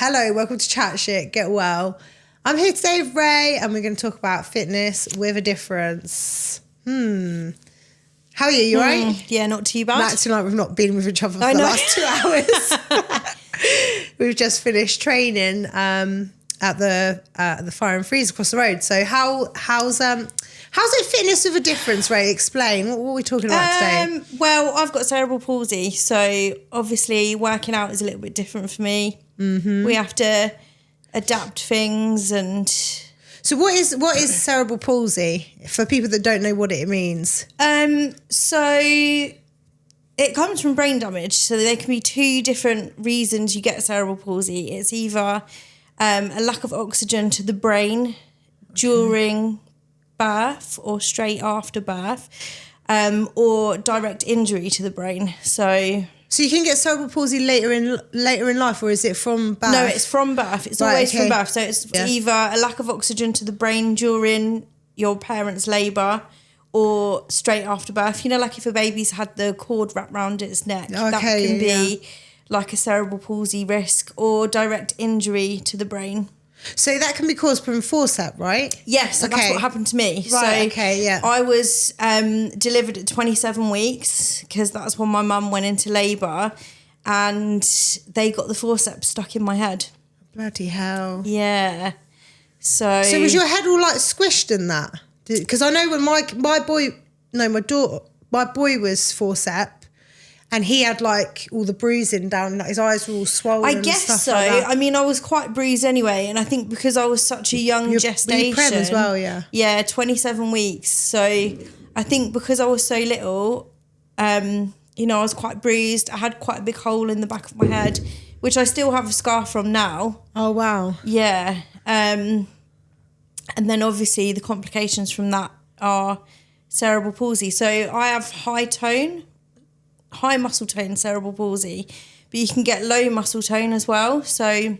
Hello, welcome to Chat Shit, Get Well. I'm here today with Ray and we're going to talk about fitness with a difference. How are you? You alright? Yeah, not too bad. I'm acting like we've not been with each other for the last 2 hours. We've just finished training at the Fire and Freeze across the road. So how's it fitness with a difference, Ray? Explain. What are we talking about today? Well, I've got cerebral palsy, so obviously working out is a little bit different for me. Mm-hmm. We have to adapt things and... So what is cerebral palsy for people that don't know what it means? So it comes from brain damage. So there can be two different reasons you get cerebral palsy. It's either a lack of oxygen to the brain during birth or straight after birth, or direct injury to the brain. So you can get cerebral palsy later in life, or is it from birth? No, it's from birth. It's always from birth. So it's either a lack of oxygen to the brain during your parents' labour or straight after birth. You know, like if a baby's had the cord wrapped around its neck, that can be like a cerebral palsy risk, or direct injury to the brain. So that can be caused from forceps, right? Yes, so that's what happened to me. Right, so I was delivered at 27 weeks because that's when my mum went into labour and they got the forceps stuck in my head. Bloody hell. Yeah. So was your head all like squished in that? Because I know when my boy was forceps, and he had like all the bruising down, like his eyes were all swollen. I guess and stuff so. Like that. I mean, I was quite bruised anyway, and I think because I was such a young gestation. Were you prem as well, yeah? Yeah, 27 weeks. So I think because I was so little, I was quite bruised. I had quite a big hole in the back of my head, which I still have a scar from now. Oh, wow. Yeah. And then obviously the complications from that are cerebral palsy. So I have high muscle tone cerebral palsy, but you can get low muscle tone as well. So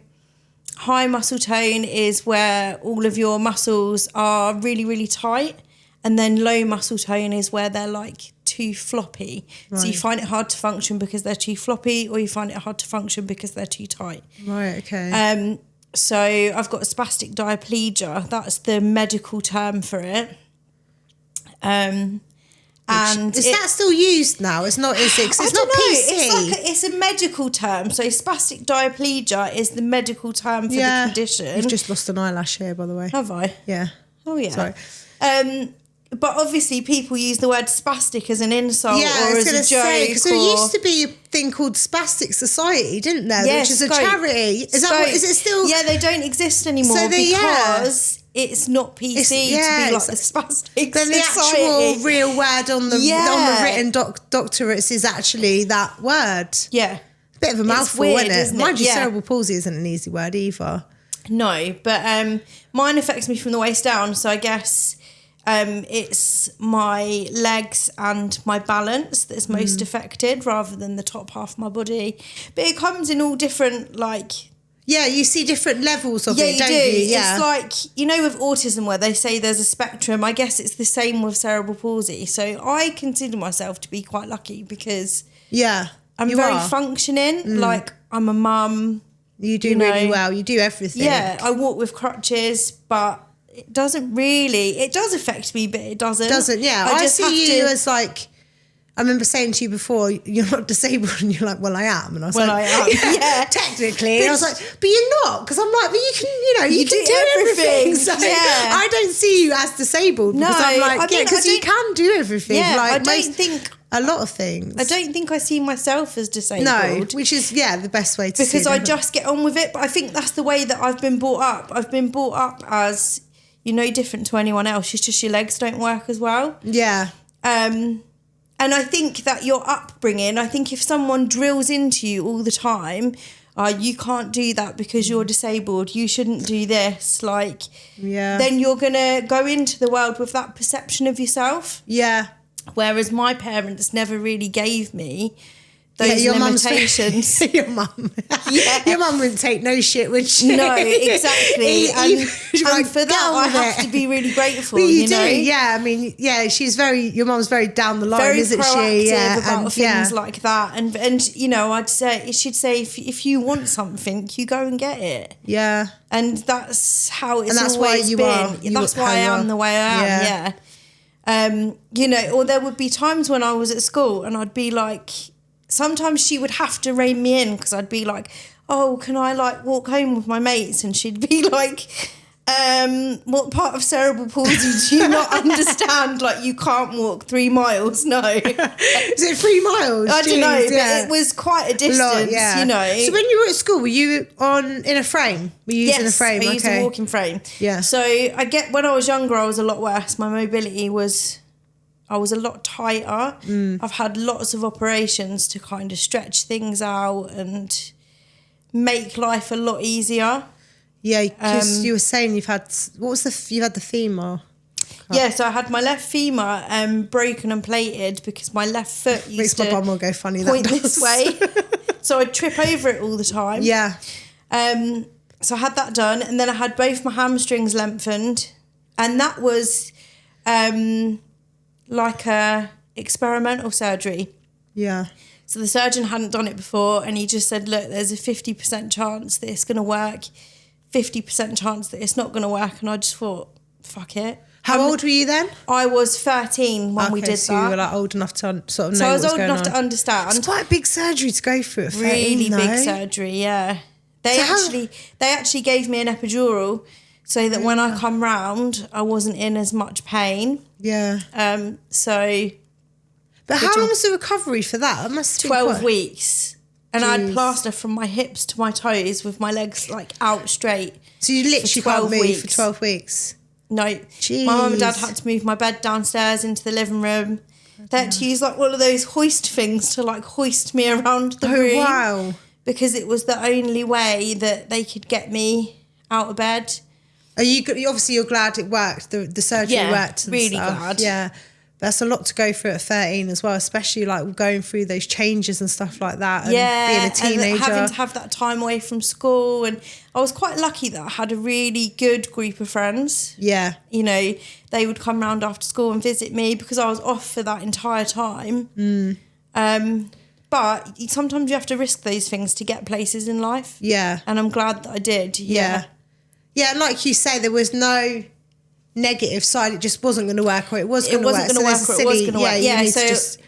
high muscle tone is where all of your muscles are really, really tight, and then low muscle tone is where they're like too floppy. Right. So you find it hard to function because they're too floppy, or you find it hard to function because they're too tight. Right, okay. So I've got a spastic diplegia. That's the medical term for it. And is that still used now? It's not. It's not PC. It's a medical term. So spastic diplegia is the medical term for the condition. You've just lost an eyelash here, by the way. Have I? Yeah. Oh yeah. Sorry. But obviously people use the word spastic as an insult or as a joke. Because there used to be a thing called Spastic Society, didn't there? Yeah, which is a charity. Is it still? Yeah, they don't exist anymore because it's not PC to be like the Spastic Then the Society. actual real word on the written doctorates is actually that word. Yeah. Bit of a mouthful, weird, isn't it? Mind you, Yeah. cerebral palsy isn't an easy word either. No, but mine affects me from the waist down, so I guess it's my legs and my balance that's most affected rather than the top half of my body. But it comes in all different, like... Yeah, you see different levels of it, don't you? Yeah, it's like, you know, with autism where they say there's a spectrum, I guess it's the same with cerebral palsy. So I consider myself to be quite lucky because I'm very functioning. Like, I'm a mum. You do really well. You do everything. Yeah, I walk with crutches, but it doesn't really... It does affect me, but it doesn't. I see you as like... I remember saying to you before, you're not disabled, and you're like, well, I am. And I was I am. Yeah. Technically. And I was like, but you're not. Because I'm like, but you can, you can do everything. So I don't see you as disabled. Because I'm like, because you can do everything. Yeah, like I don't think... A lot of things. I don't think I see myself as disabled. No, which is, the best way to see it. Because I just get on with it. But I think that's the way that I've been brought up. I've been brought up as, you're no different to anyone else. It's just your legs don't work as well. Yeah. And I think that your upbringing, I think if someone drills into you all the time, you can't do that because you're disabled, you shouldn't do this, then you're going to go into the world with that perception of yourself. Yeah. Whereas my parents never really gave me those your limitations. Your mum. Your mum wouldn't take no shit, would she? No, exactly. And for that, I have to be really grateful. But you know? do, yeah. I mean, yeah, your mum's very down the line, very isn't proactive she? Yeah, about things like that. And you know, she'd say if you want something, you go and get it. Yeah. And that's how it's that's always why been. That's why I am the way I am. Yeah. You know, or there would be times when I was at school and I'd be like, sometimes she would have to rein me in because I'd be like, oh, can I like walk home with my mates? And she'd be like, what part of cerebral palsy do you not understand? Like, you can't walk 3 miles. No. Is it 3 miles? I don't know, but it was quite a distance, you know. So when you were at school, were you in a frame? Were you using a frame? I used a walking frame. Yeah. So when I was younger, I was a lot worse. My mobility I was a lot tighter. I've had lots of operations to kind of stretch things out and make life a lot easier. Yeah, because you were saying you had the femur. Yeah, so I had my left femur broken and plated because my left foot used my bum will go funny. Point this way. So I'd trip over it all the time. Yeah. So I had that done, and then I had both my hamstrings lengthened, and that was like a experimental surgery. Yeah. So the surgeon hadn't done it before, and he just said, look, there's a 50% chance that it's going to work, 50% chance that it's not going to work. And I just thought, fuck it. How old were you then? I was 13 when we did so that. you were like old enough to sort of know. So I was old enough on. to understand. It's quite a big surgery to go through at 13, really though. big surgery, yeah. They actually gave me an epidural so that when I come round, I wasn't in as much pain. Yeah. But how long was the recovery for that? That must have 12 weeks. And I had plaster from my hips to my toes with my legs like out straight. So you literally can't move for 12 weeks? No. Jeez. My mum and dad had to move my bed downstairs into the living room. They had to use like one of those hoist things to like hoist me around the room. Wow. Because it was the only way that they could get me out of bed. Are you obviously you're glad it worked, the surgery worked and really stuff. glad. Yeah. That's a lot to go through at 13 as well, especially like going through those changes and stuff like that and being a teenager. And having to have that time away from school. And I was quite lucky that I had a really good group of friends. Yeah. You know, they would come round after school and visit me because I was off for that entire time. But sometimes you have to risk those things to get places in life. Yeah. And I'm glad that I did. Yeah. Yeah, like you say, there was no negative side. It just wasn't going to work, or it was going to work. It was going to work. Yeah, so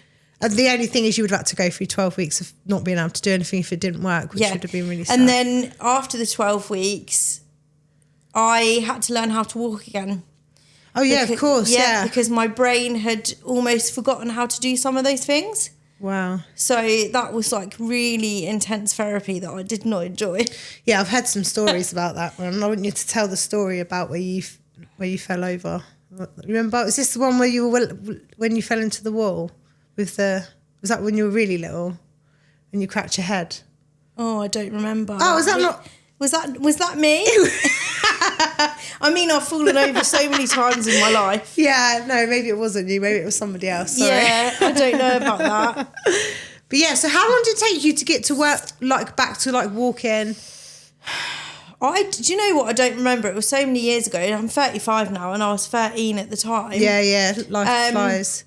the only thing is you would have to go through 12 weeks of not being able to do anything if it didn't work, which would have been really sad. And then after the 12 weeks, I had to learn how to walk again. Oh, yeah, of course, yeah. Because my brain had almost forgotten how to do some of those things. Wow. So that was like really intense therapy that I did not enjoy. Yeah, I've had some stories about that one. I want you to tell the story about where you fell over. Remember, was this the one where when you fell into the wall was that when you were really little and you cracked your head? Oh, I don't remember. Oh, was that me? I mean, I've fallen over so many times in my life. Yeah, no, maybe it wasn't you. Maybe it was somebody else. Sorry. Yeah, I don't know about that. But yeah, so how long did it take you to get to work, like back to like walking? Do you know what? I don't remember. It was so many years ago. I'm 35 now and I was 13 at the time. Yeah, life flies.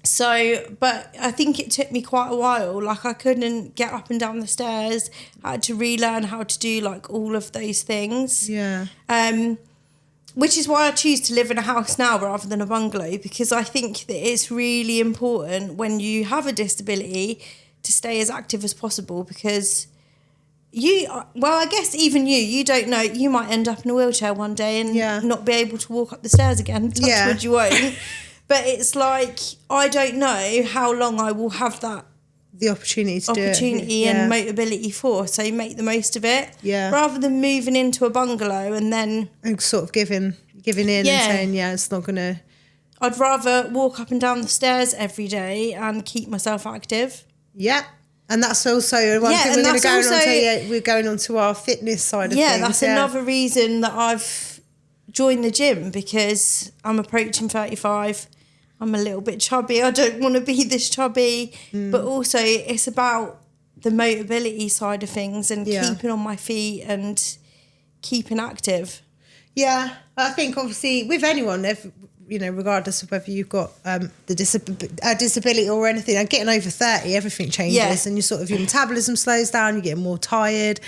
So, but I think it took me quite a while. Like I couldn't get up and down the stairs. I had to relearn how to do like all of those things. Yeah. Which is why I choose to live in a house now rather than a bungalow, because I think that it's really important when you have a disability to stay as active as possible, because I guess even you don't know, you might end up in a wheelchair one day and not be able to walk up the stairs again. Touch wood, you won't. But it's like, I don't know how long I will have the opportunity to do it. And mobility for, so make the most of it. Yeah. Rather than moving into a bungalow and then sort of giving in and saying, it's not gonna. I'd rather walk up and down the stairs every day and keep myself active. Yeah. And that's also one thing we're going on to our fitness side of things. Yeah, that's another reason that I've joined the gym, because I'm approaching 35. I'm a little bit chubby. I don't want to be this chubby. But also it's about the mobility side of things and keeping on my feet and keeping active. Yeah, I think obviously with anyone, regardless of whether you've got a disability or anything, and getting over 30, everything changes and your metabolism slows down, you get more tired.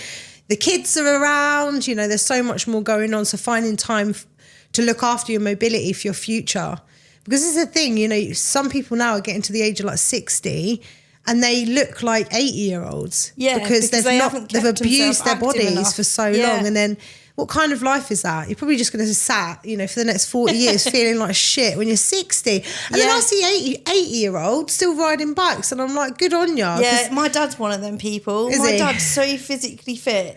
The kids are around, there's so much more going on. So finding time to look after your mobility for your future. Because this is the thing, some people now are getting to the age of like 60 and they look like 80-year-olds. Yeah, because they've abused their bodies for so long. And then what kind of life is that? You're probably just going to sat, for the next 40 years feeling like shit when you're 60. And then I see 80-year-olds still riding bikes and I'm like, good on ya. Yeah, my dad's one of them people. My dad's so physically fit.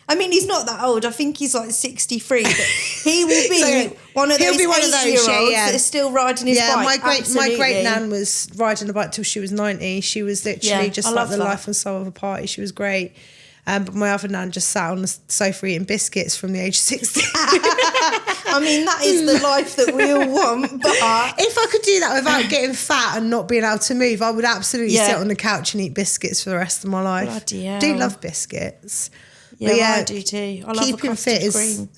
I mean, he's not that old. I think he's like 63, but he will be one of those 80-year-olds that is still riding his bike. My great nan was riding a bike till she was 90. She was literally just like the life and soul of a party. She was great. But my other nan just sat on the sofa eating biscuits from the age of 60. I mean, that is the life that we all want. But if I could do that without getting fat and not being able to move, I would absolutely sit on the couch and eat biscuits for the rest of my life. Bloody hell. I do love biscuits. Yeah, I do too. I love keeping a custard cream.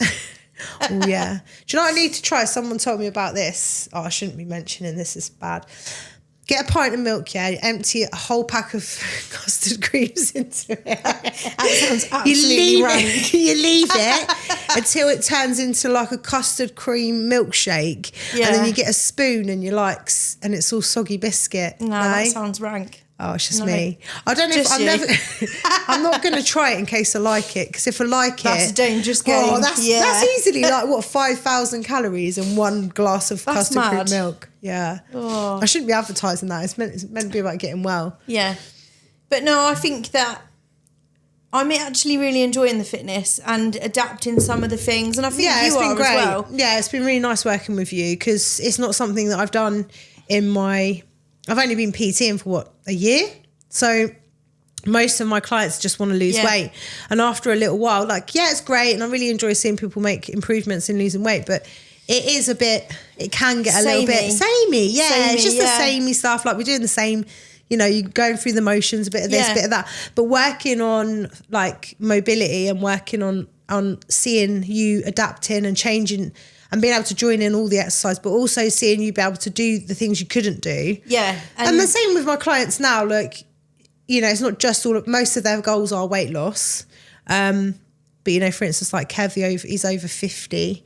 Oh, yeah. Do you know what I need to try? Someone told me about this. Oh, I shouldn't be mentioning this. Is bad. Get a pint of milk, empty a whole pack of custard creams into it. That sounds absolutely rank. You leave it until it turns into like a custard cream milkshake. Yeah. And then you get a spoon and and it's all soggy biscuit. No, that sounds rank. Oh, it's just me. I don't know I'm not going to try it in case I like it, because if I like that's a dangerous game. Oh, that's easily like 5,000 calories in one glass of custard cream milk. Yeah. Oh. I shouldn't be advertising that. It's meant to be about getting well. Yeah. But no, I think that I'm actually really enjoying the fitness and adapting some of the things, and I think you are as well. Yeah, it's been really nice working with you, because it's not something that I've done I've only been PTing for a year? So most of my clients just want to lose weight. And after a little while, it's great. And I really enjoy seeing people make improvements in losing weight. But it can get a little bit samey. Yeah, it's just the samey stuff. Like we're doing the same, you're going through the motions, a bit of this, a bit of that. But working on mobility and working on seeing you adapting and changing and being able to join in all the exercise, but also seeing you be able to do the things you couldn't do. Yeah. And the same with my clients now. It's not just most of their goals are weight loss. But, for instance, like Kev, he's over 50.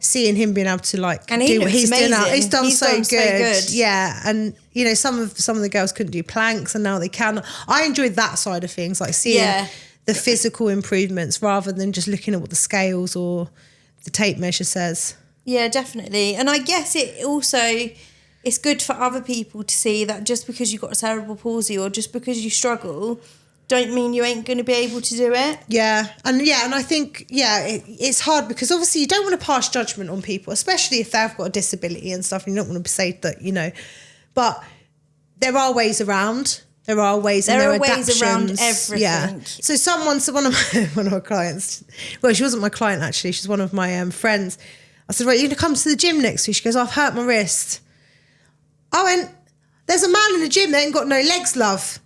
Seeing him being able to do what he's doing now, he's done so good. Yeah. And, some of the girls couldn't do planks and now they can. I enjoyed that side of things, seeing the physical improvements rather than just looking at what the scales or the tape measure says. Yeah, definitely. And I guess it's good for other people to see that just because you've got cerebral palsy or just because you struggle don't mean you ain't going to be able to do it. Yeah. And I think it's hard because obviously you don't want to pass judgment on people, especially if they've got a disability and stuff, and you don't want to say that, but there are ways around. There are ways around everything. Yeah. So one of my clients, well, she wasn't my client actually, she's one of my friends. I said, right, you're going to come to the gym next week? She goes, I've hurt my wrist. I went, there's a man in the gym that ain't got no legs, love.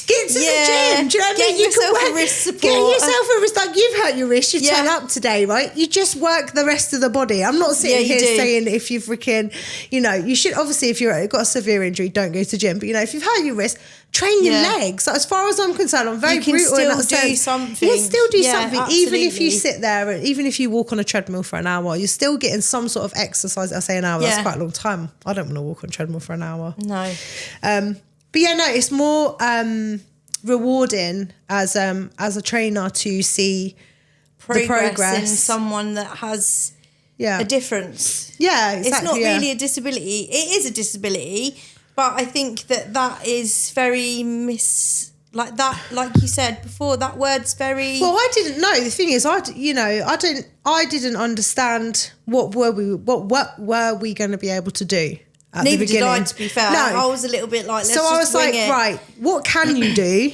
Get to the gym. Do you know what I mean? Get yourself a wrist support. Get yourself a wrist. You've hurt your wrist. You turn up today, right? You just work the rest of the body. I'm not sitting here saying if you've freaking, you should, obviously, if you've got a severe injury, don't go to the gym. But, if you've hurt your wrist, train your legs. As far as I'm concerned, I'm very brutal in that sense. You can still do something. You can still do something. Absolutely. Even if you sit there, even if you walk on a treadmill for an hour, you're still getting some sort of exercise. I say an hour, that's quite a long time. I don't want to walk on a treadmill for an hour. No. But it's more rewarding as a trainer to see the progress in someone that has a difference. Yeah, exactly. It's not really a disability. It is a disability, but I think that is very like you said before, that word's very... Well, I didn't know. The thing is, I didn't understand what were we going to be able to do. Neither did I, to be fair. No. I was a little bit like, let's just wing it. So I was like, right, what can you do?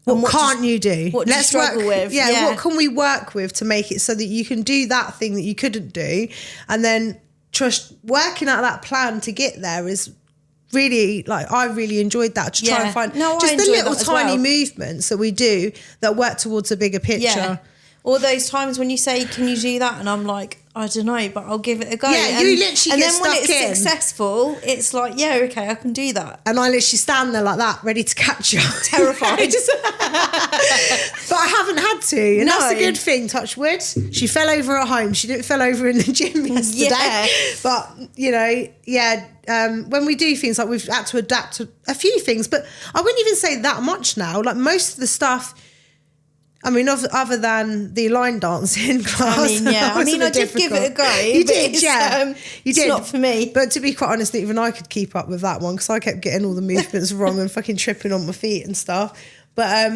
What can't you do? What do you struggle with? Yeah, what can we work with to make it so that you can do that thing that you couldn't do? And then trust working out that plan to get there is really, like, I really enjoyed that, to try and find just the little tiny movements that we do that work towards a bigger picture. Yeah. All those times when you say, can you do that? And I'm like, I don't know, but I'll give it a go. Yeah, you literally get stuck in. And then when it's successful, it's like, yeah, okay, I can do that. And I literally stand there like that, ready to catch you. Terrified. But I haven't had to. And that's a good thing, touch wood. She fell over at home. She didn't fell over in the gym yesterday. Yeah. But, you know, when we do things, like, we've had to adapt to a few things. But I wouldn't even say that much now. Like, most of the stuff... I mean, other than the line dancing class. I mean, yeah. I did give it a go. You did, yeah. You did. It's not for me. But to be quite honest, even I could keep up with that one, because I kept getting all the movements wrong and fucking tripping on my feet and stuff. But,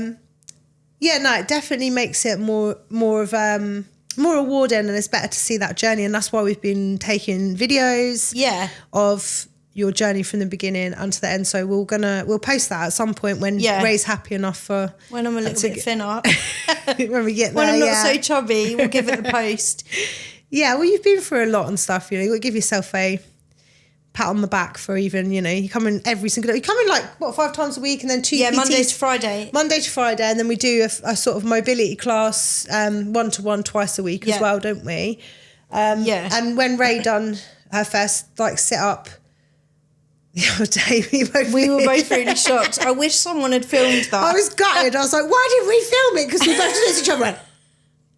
yeah, no, it definitely makes it more rewarding, and it's better to see that journey. And that's why we've been taking videos of your journey from the beginning unto the end. So we'll post that at some point when Ray's happy enough for... When I'm a little bit thinner. When we get there, when I'm not so chubby, we'll give it a post. Yeah, well, you've been through a lot and stuff, you know. You've got to give yourself a pat on the back for even, you know, you come in every single day. You come in like, 5 times a week, and then 2 PTs. Monday to Friday. Monday to Friday, and then we do a sort of mobility class, 1-to-1 twice a week as well, don't we? And when Ray done her first, like, sit-up the other day, we were both really shocked. I wish someone had filmed that. I was gutted. I was like, why didn't we film it? Because we both looked at each other and went,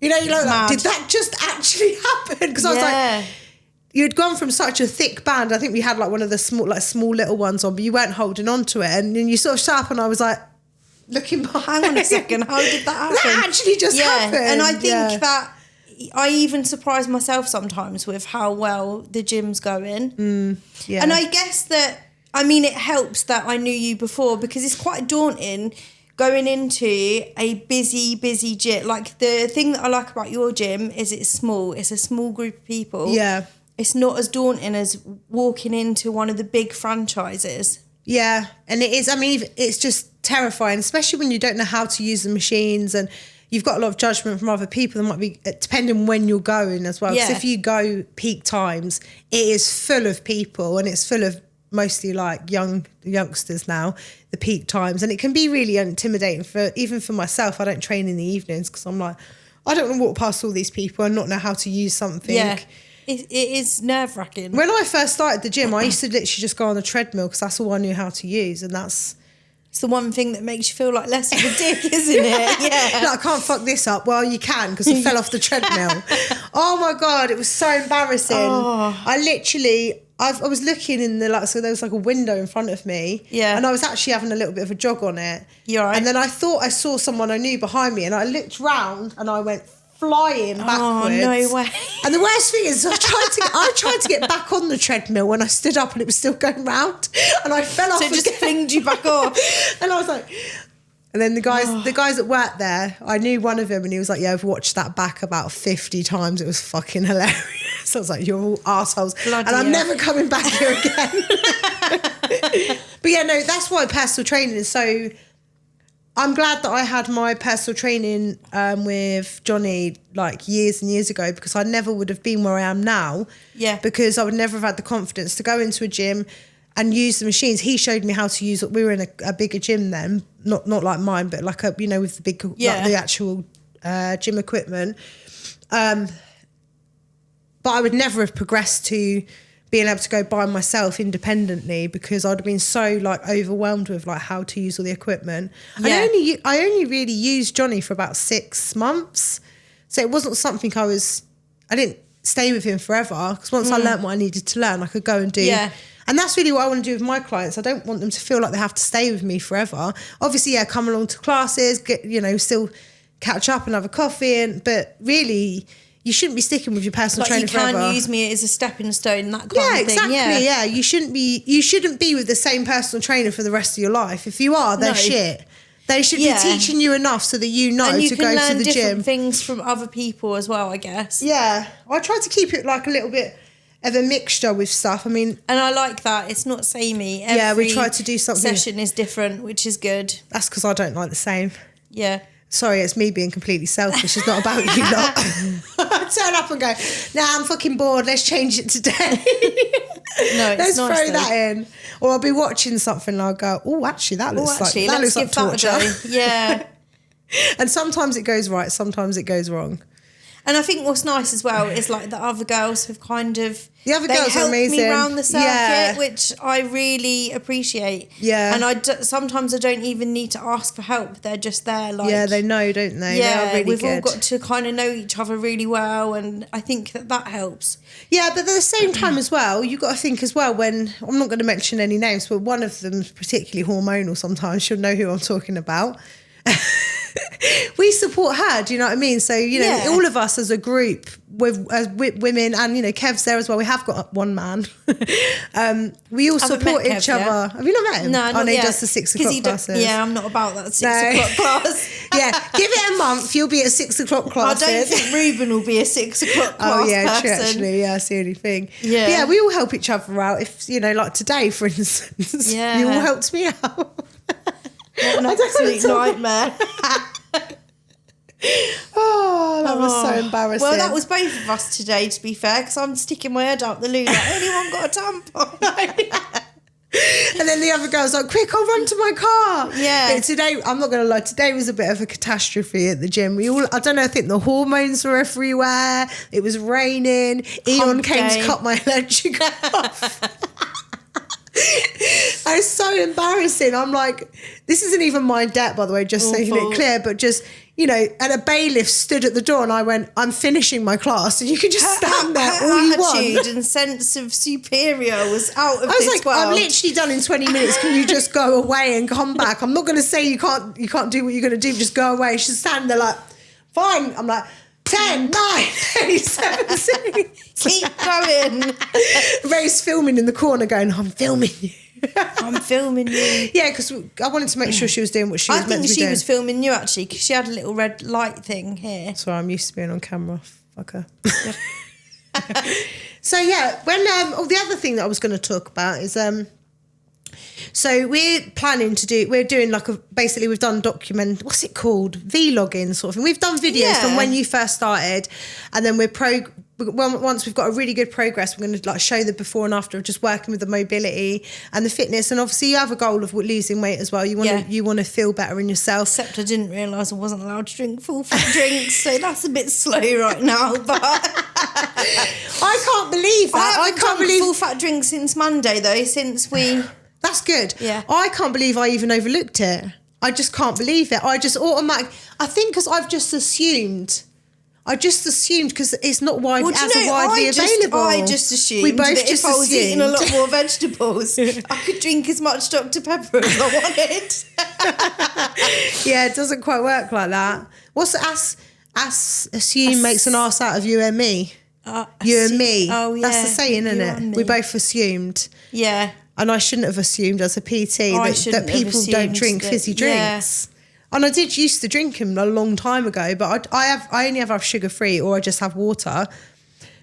you know, you're like, did that just actually happen? Because I was like, you'd gone from such a thick band. I think we had like one of the small little ones on, but you weren't holding on to it. And then you sort of sat up, and I was like, looking behind. Hang on a second, how did that happen? That actually just happened. And I think that I even surprise myself sometimes with how well the gym's going. And I guess that, I mean, it helps that I knew you before, because it's quite daunting going into a busy gym. Like, the thing that I like about your gym is it's small. It's a small group of people. Yeah. It's not as daunting as walking into one of the big franchises. Yeah, and it is. I mean, it's just terrifying, especially when you don't know how to use the machines, and you've got a lot of judgment from other people. That might be, depending when you're going as well. Because if you go peak times, it is full of people, and it's full of mostly like youngsters now, the peak times, and it can be really intimidating even for myself. I don't train in the evenings because I'm like, I don't want to walk past all these people and not know how to use something. Yeah, it is nerve-wracking. When I first started the gym, I used to literally just go on the treadmill because that's all I knew how to use, and it's the one thing that makes you feel like less of a dick, isn't it? Yeah. No, I can't fuck this up. Well, you can, because I fell off the treadmill. Oh my God, it was so embarrassing. I was looking in so there was like a window in front of me. Yeah. And I was actually having a little bit of a jog on it. You're right. And then I thought I saw someone I knew behind me, and I looked round and I went flying backwards. Oh, no way. And the worst thing is I tried to get back on the treadmill when I stood up, and it was still going round, and I fell off. So it just flinged you back off. And I was like... And then the guys that worked there, I knew one of them, and he was like, yeah, I've watched that back about 50 times. It was fucking hilarious. I was like, you're all assholes. And I'm never coming back here again. But yeah, no, that's why personal training is so... I'm glad that I had my personal training with Johnny like years and years ago, because I never would have been where I am now. Yeah. Because I would never have had the confidence to go into a gym and use the machines. He showed me how to use it. We were in a bigger gym then, not like mine, but like with the big, like the actual gym equipment. But I would never have progressed to being able to go by myself independently, because I'd have been so like overwhelmed with like how to use all the equipment. Yeah. I only really used Johnny for about 6 months, so it wasn't something I didn't stay with him forever, because once I learned what I needed to learn, I could go and do. Yeah. And that's really what I want to do with my clients. I don't want them to feel like they have to stay with me forever. Obviously, come along to classes, still catch up and have a coffee, but really, you shouldn't be sticking with your personal trainer forever. You can use me as a stepping stone, that kind of thing. Exactly, yeah. You shouldn't be with the same personal trainer for the rest of your life. If you are, they're shit. They should be teaching you enough so that you know to go to the gym. And you can learn different things from other people as well, I guess. Yeah. I try to keep it like a little bit of a mixture with stuff. I mean... And I like that. It's not samey. We try to do something... session is different, which is good. That's because I don't like the same. Yeah. Sorry, it's me being completely selfish. It's not about you lot. I'd turn up and go, nah, I'm fucking bored. Let's change it today. No, it's let's nice throw though. that in. Or I'll be watching something and I'll go, oh, actually, that looks like torture. Yeah. And sometimes it goes right, sometimes it goes wrong. And I think what's nice as well is like the other girls have kind of The other girls are amazing. me around the circuit, Yeah. which I really appreciate. Yeah. And sometimes I don't even need to ask for help. They're just there. Like, Yeah, they know, don't they? Yeah, they are really we've good. all got to kind of know each other really well, and I think that helps. Yeah, but at the same time as well, you've got to think as well when, I'm not going to mention any names, but one of them's particularly hormonal sometimes, she'll know who I'm talking about. We support her, do you know what I mean? So, you know, Yeah. all of us as a group, with women, and, you know, Kev's there as well. We have got one man. We all Haven't support met each Kev yet. other. Have you not met him? No, not he yet. does the 6 'Cause o'clock classes. Yeah, I'm not about that 6 No. o'clock class. Yeah, give it a month, you'll be at 6 o'clock I classes. don't think Ruben will be a 6 o'clock class Oh yeah, true, person. actually, yeah, that's the only thing. Yeah. But yeah, we all help each other out. If you know, like today, for instance, Yeah. you all helped me out. What an I don't wanna absolute talk- nightmare. Oh, that was so embarrassing. Well, that was both of us today, to be fair, because I'm sticking my head up the loo like, anyone got a tampon? And then the other girl's like, quick, I'll run to my car. Yeah. But today, I'm not going to lie, today was a bit of a catastrophe at the gym. I don't know, I think the hormones were everywhere. It was raining. Eon came day. to cut my electric off. It's so embarrassing. I'm like, this isn't even my debt, by the way, just saying Awful. it clear, but just, you know, and a bailiff stood at the door and I went, I'm finishing my class. And you can just stand there Her all you attitude want. and sense of superior was out of I was this like, world. I'm literally done in 20 minutes. Can you just go away and come back? I'm not going to say you can't do what you're going to do. Just go away. She's standing there like, fine. I'm like, 10, 9, 8, 7, 6. Keep going. Ray's filming in the corner going, I'm filming you. I'm filming you. Yeah, because I wanted to make sure she was doing what she was I meant think to be she doing. was filming you actually because she had a little red light thing here. That's why I'm used to being on camera. Fucker. So yeah, when the other thing that I was going to talk about is so we're doing like basically we've done what's it called, vlogging sort of thing. We've done videos from when you first started, and then once we've got a really good progress, we're going to like show the before and after of just working with the mobility and the fitness. And obviously you have a goal of losing weight as well. You want to feel better in yourself. Except I didn't realise I wasn't allowed to drink full fat drinks, so that's a bit slow right now. But I can't believe that. I can't believe full fat drinks since Monday though. Since we. That's good. Yeah. I can't believe I even overlooked it. I just can't believe it. I just I think because I've just assumed. Because it's not widely available. I just assumed we both that just if I was assumed. eating a lot more vegetables, I could drink as much Dr. Pepper as I wanted. Yeah, it doesn't quite work like that. What's assume makes an ass out of you and me? You and me. Oh, yeah. That's the saying, isn't You it? and me. We both assumed. Yeah. And I shouldn't have assumed as a PT that shouldn't have people don't assumed drink that- fizzy drinks. And I did used to drink them a long time ago, but I only ever have sugar free, or I just have water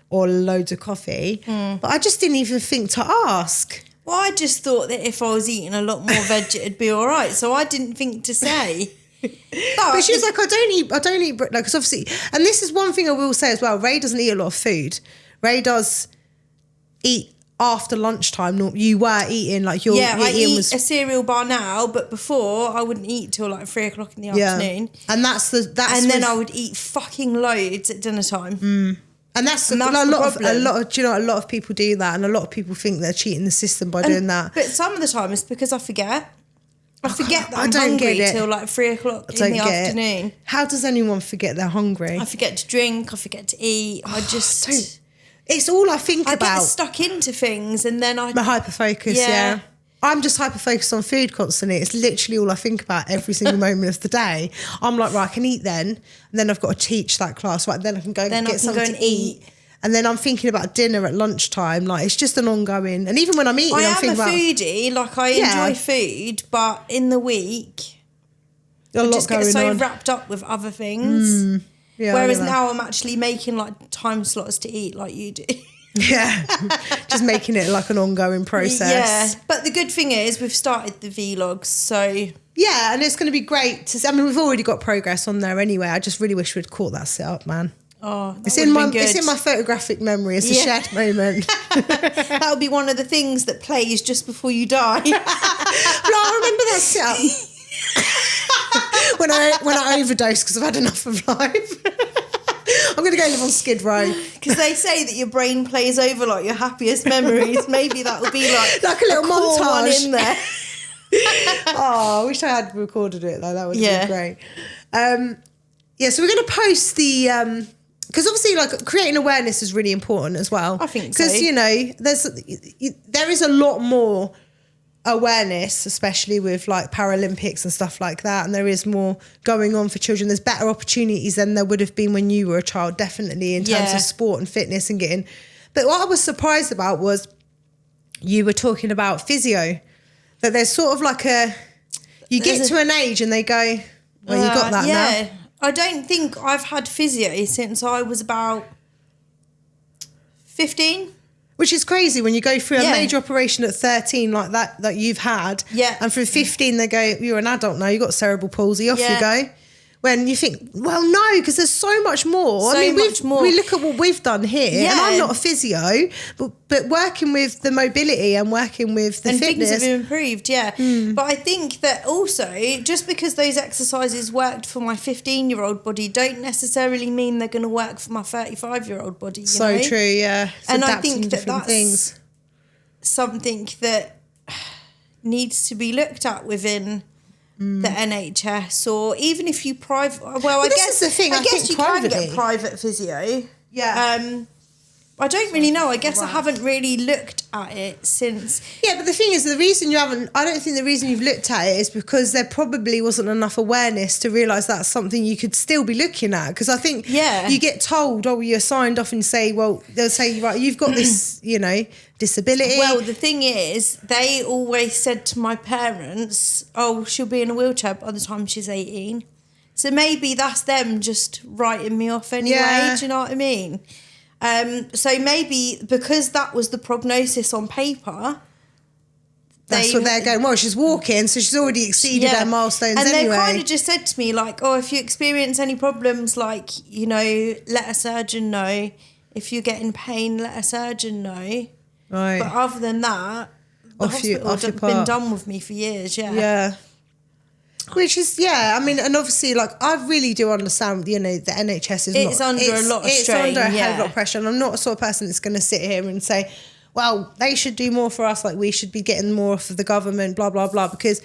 or loads of coffee. But I just didn't even think to ask. Well, I just thought that if I was eating a lot more veg, it'd be all right. So I didn't think to say. But she was like, I don't eat, like, because obviously, and this is one thing I will say as well, Ray doesn't eat a lot of food. Ray does eat after lunchtime. You were eating, like your I eat was a cereal bar now, but before I wouldn't eat till like 3 o'clock in the afternoon. And then I would eat fucking loads at dinner time. And that's a lot of do you know, a lot of people do that, and a lot of people think they're cheating the system by doing that. But some of the time it's because I forget. I forget that I I'm don't hungry get it. till like 3 o'clock in the afternoon. How does anyone forget they're hungry? I forget to drink, I forget to eat. It's all I think I about. get stuck into things and then My hyper-focus, yeah. I'm just hyper-focused on food constantly. It's literally all I think about every single moment of the day. I'm like, right, I can eat then, and then I've got to teach that class, right, then I can go and get something to eat. And then I'm thinking about dinner at lunchtime. Like, it's just an ongoing... And even when I'm eating, I'm thinking about... I am a foodie. Like, I enjoy food, but in the week, I just get so wrapped up with other things. Yeah, whereas now I'm actually making, like, time slots to eat like you do. Yeah. Just making it, like, an ongoing process. Yeah. But the good thing is we've started the vlogs, so... Yeah, and it's going to be great to see. I mean, we've already got progress on there anyway. I just really wish we'd caught that set up, man. Oh, it's in my photographic memory. It's a shared moment. That would be one of the things that plays just before you die. No, I remember that sit-up when I overdosed because I've had enough of life. I'm going to go live on Skid Row. Because they say that your brain plays over like your happiest memories. Maybe that will be like a little montage one in there. Oh, I wish I had recorded it though. That would have been great. So we're going to post the because obviously like creating awareness is really important as well. I think so. Because there is a lot more awareness, especially with like Paralympics and stuff like that, and there is more going on for children. There's better opportunities than there would have been when you were a child, definitely in terms of sport and fitness and getting. But what I was surprised about was you were talking about physio, that there's sort of like you get to an age and they go, well, you got that now. I don't think I've had physio since I was about 15. Which is crazy when you go through a major operation at 13 like that you've had. Yeah. And from 15 they go, you're an adult now, you've got cerebral palsy, off you go. When you think, well, no, because there's so much more. We look at what we've done here, and I'm not a physio, but working with the mobility and working with the fitness. Things have improved, But I think that also, just because those exercises worked for my 15-year-old body, don't necessarily mean they're going to work for my 35-year-old body. You know? True, yeah. It's and I think that's things. Something that needs to be looked at within the NHS, or even if you private. Well, I guess is the thing. I guess think you privately. can get private physio. Yeah. I don't really know. I guess I haven't really looked at it since. Yeah, but the thing is, I don't think the reason you've looked at it is because there probably wasn't enough awareness to realise that's something you could still be looking at. Because I think you get told, oh, you're signed off, and say, well, they'll say, right, you've got this, disability. Well, the thing is, they always said to my parents, oh, she'll be in a wheelchair by the time she's 18. So maybe that's them just writing me off anyway. Do you know what I mean? So maybe because that was the prognosis on paper, that's what they're going, well, she's walking, so she's already exceeded her milestones anyway. And they kind of just said to me, like, oh, if you experience any problems, like, let a surgeon know. If you're getting pain, let a surgeon know. Right. But other than that, the hospital have been done with me for years, Yeah. Which is, I mean, and obviously, like, I really do understand, the NHS it's under a lot of strain. It's under a hell of a lot of pressure. And I'm not a sort of person that's going to sit here and say, well, they should do more for us, like, we should be getting more off of the government, blah, blah, blah, because,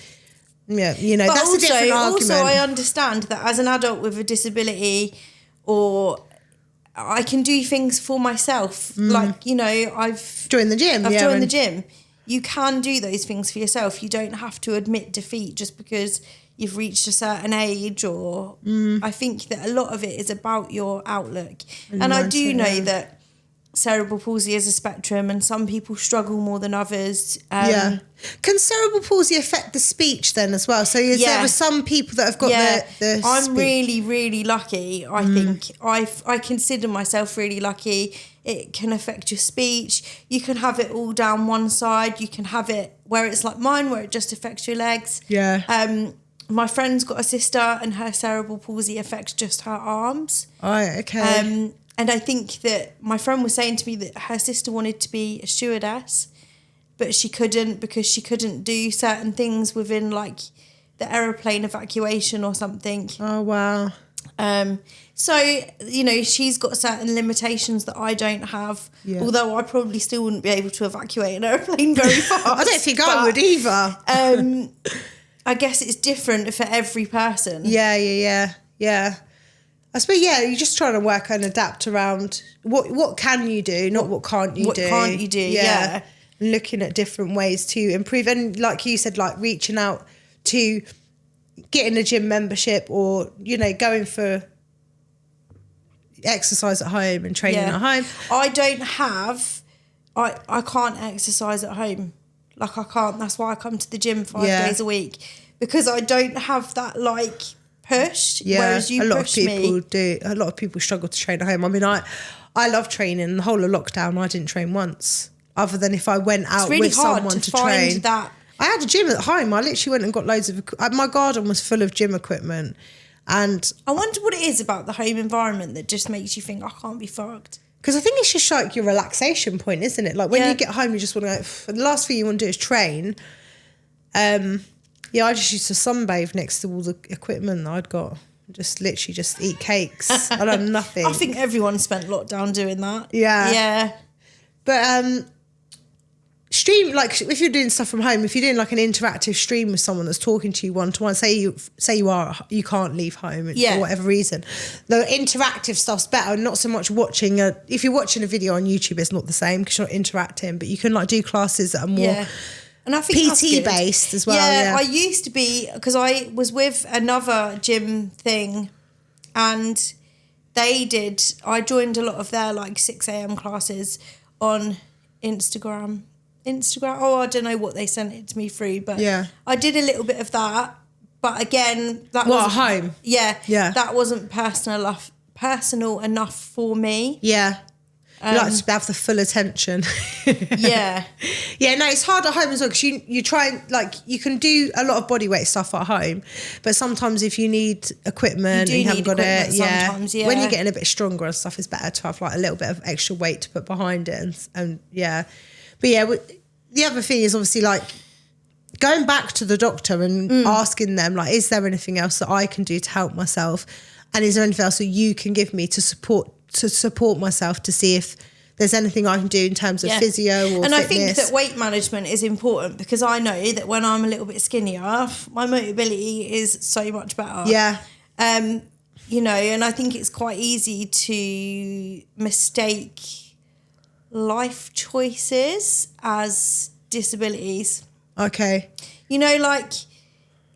but that's also, a different argument. Also, I understand that as an adult with a disability, or I can do things for myself. Like, I've joined the gym. I've joined the gym. You can do those things for yourself. You don't have to admit defeat just because you've reached a certain age, or I think that a lot of it is about your outlook. And I do know that cerebral palsy is a spectrum, and some people struggle more than others. Can cerebral palsy affect the speech then as well? So there are some people that have got the I'm speech. really, really lucky. I think I consider myself really lucky. It can affect your speech. You can have it all down one side. You can have it where it's like mine, where it just affects your legs. Yeah. My friend's got a sister, and her cerebral palsy affects just her arms. Oh, okay. And I think that my friend was saying to me that her sister wanted to be a stewardess, but she couldn't because she couldn't do certain things within like the aeroplane evacuation or something. Oh, wow. So, she's got certain limitations that I don't have, although I probably still wouldn't be able to evacuate an airplane very fast. I don't think I would either. I guess it's different for every person. Yeah. I suppose, you're just trying to work and adapt around what can you do, not what can't you do. What can't you do, yeah. Looking at different ways to improve. And like you said, like reaching out to getting a gym membership, or, going for exercise at home and training at home. I can't exercise at home. Like, I can't. That's why I come to the gym 5 days a week, because I don't have that, like, push. Yeah, whereas you push me. A lot of people struggle to train at home. I mean, I love training. The whole of lockdown, I didn't train once, other than if I went out with someone to train. That. I had a gym at home. I literally went and got loads of... my garden was full of gym equipment. And I wonder what it is about the home environment that just makes you think, I can't be fucked. because I think it's just like your relaxation point, isn't it? Like when you get home, you just want to go, the last thing you want to do is train. I just used to sunbathe next to all the equipment that I'd got. Just literally just eat cakes. I'd have nothing. I think everyone spent lockdown doing that. Yeah. Yeah. But stream, like if you're doing stuff from home, if you're doing like an interactive stream with someone that's talking to you one-to-one, say you can't leave home for whatever reason, the interactive stuff's better. Not so much watching if you're watching a video on YouTube, it's not the same because you're not interacting, but you can like do classes that are more and I think PT based as well. Yeah, I used to be, because I was with another gym thing, and I joined a lot of their like 6 a.m. classes on Instagram. I don't know what they sent it to me through, but I did a little bit of that. But again, that was at home. Yeah, that wasn't personal enough for me. Yeah. You like to have the full attention. Yeah. Yeah, no, it's hard at home as well because you try, like, you can do a lot of body weight stuff at home, but sometimes if you need equipment and you haven't got it, when you're getting a bit stronger and stuff, it's better to have like a little bit of extra weight to put behind it. And but the other thing is obviously like going back to the doctor and asking them, like, is there anything else that I can do to help myself? And is there anything else that you can give me to support myself, to see if there's anything I can do in terms of physio or fitness. I think that weight management is important because I know that when I'm a little bit skinnier, my mobility is so much better. Yeah. You know, and I think it's quite easy to mistake life choices as disabilities. Okay. You know, like,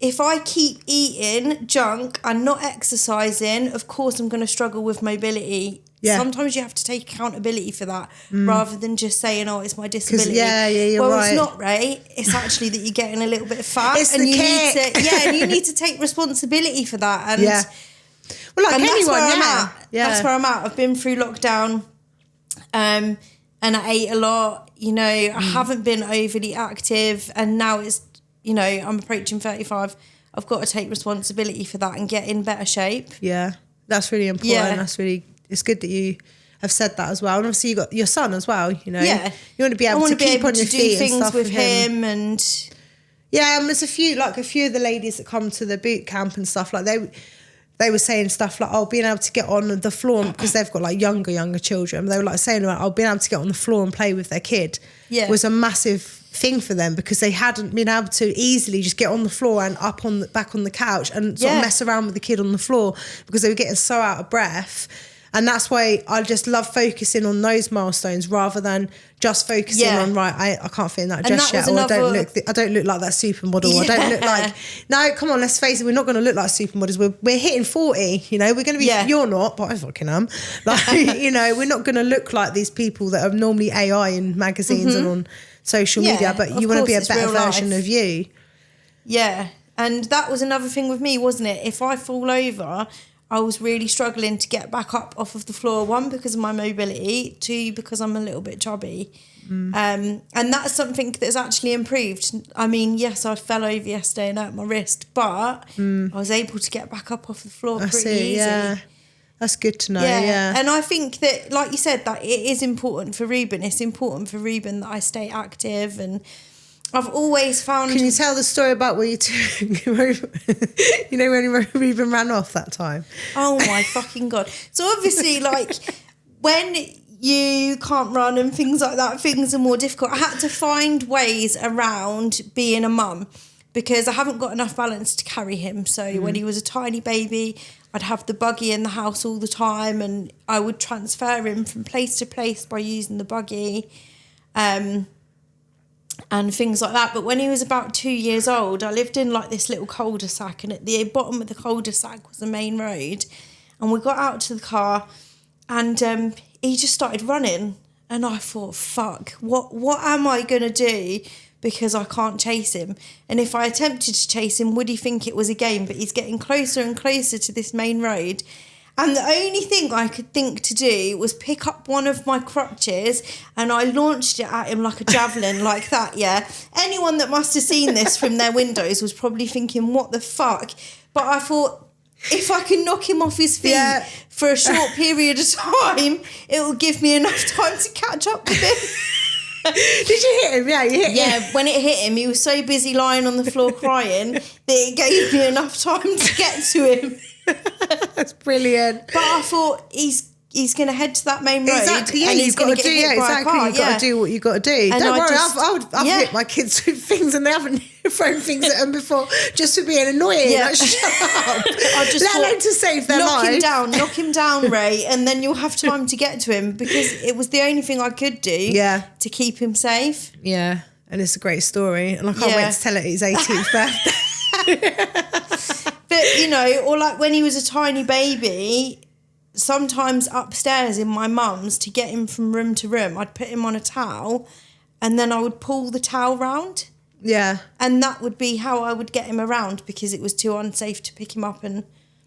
if I keep eating junk and not exercising, of course I'm going to struggle with mobility. Yeah. Sometimes you have to take accountability for that rather than just saying, oh, it's my disability. You're right. It's not, right? It's actually that you're getting a little bit of fat. It's and the you kick. need to, and you need to take responsibility for that. And, well, like and anyone, that's where I'm at. Yeah. That's where I'm at. I've been through lockdown and I ate a lot. You know, I haven't been overly active, and now it's, you know, I'm approaching 35. I've got to take responsibility for that and get in better shape. Yeah, that's really important. Yeah. That's really, it's good that you have said that as well. And obviously you got your son as well, you know. Yeah. You want to be able to keep on your feet and stuff with him. And there's a few of the ladies that come to the boot camp and stuff, like they were saying stuff like, oh, being able to get on the floor, because they've got like younger children. They were like saying about, oh, being able to get on the floor and play with their kid was a massive thing for them, because they hadn't been able to easily just get on the floor and back on the couch and sort of mess around with the kid on the floor, because they were getting so out of breath. And that's why I just love focusing on those milestones rather than just focusing on, right, I can't fit in that dress yet, or I don't look like that supermodel. Yeah. I don't look like, no, come on, let's face it, we're not going to look like supermodels. We're hitting 40, you know, we're going to be, you're not, but I fucking am. Like, you know, we're not going to look like these people that are normally AI in magazines and on social media, but you want to be a better version of you. Yeah. And that was another thing with me, wasn't it? If I fall over, I was really struggling to get back up off of the floor, one, because of my mobility, two, because I'm a little bit chubby. And that's something that's actually improved. I mean, yes, I fell over yesterday and hurt my wrist, but I was able to get back up off the floor pretty easy. Yeah. That's good to know, yeah. And I think that, like you said, that it is important for Ruben. It's important for Ruben that I stay active, and I've always found... Can you tell the story about where you took... you know, when Ruben ran off that time? Oh, my fucking God. So obviously, like, when you can't run and things like that, things are more difficult. I had to find ways around being a mum, because I haven't got enough balance to carry him. So when he was a tiny baby, I'd have the buggy in the house all the time, and I would transfer him from place to place by using the buggy. And things like that. But when he was about 2 years old, I lived in like this little cul-de-sac, and at the bottom of the cul-de-sac was the main road, and we got out to the car, and he just started running, and I thought, fuck, what am I gonna do, because I can't chase him? And if I attempted to chase him, would he think it was a game? But he's getting closer and closer to this main road. And the only thing I could think to do was pick up one of my crutches, and I launched it at him like a javelin, like that, yeah. Anyone that must have seen this from their windows was probably thinking, what the fuck? But I thought, if I can knock him off his feet for a short period of time, it will give me enough time to catch up with him. Did you hit him? Yeah, you hit him. Yeah, when it hit him, he was so busy lying on the floor crying that it gave me enough time to get to him. That's brilliant. But I thought he's going to head to that main road. Exactly, yeah, and he's going to get hit by a car. You've got to do what you've got to do. And Don't worry, I've hit my kids with things and they haven't thrown things at them before just for being annoying. Yeah. Like, shut up. I just Let alone to save their life. Knock him down, Ray, and then you'll have time to get to him, because it was the only thing I could do to keep him safe. Yeah, and it's a great story. And I can't wait to tell it at his 18th birthday. But, you know, or like when he was a tiny baby, sometimes upstairs in my mum's, to get him from room to room, I'd put him on a towel and then I would pull the towel round. Yeah. And that would be how I would get him around, because it was too unsafe to pick him up and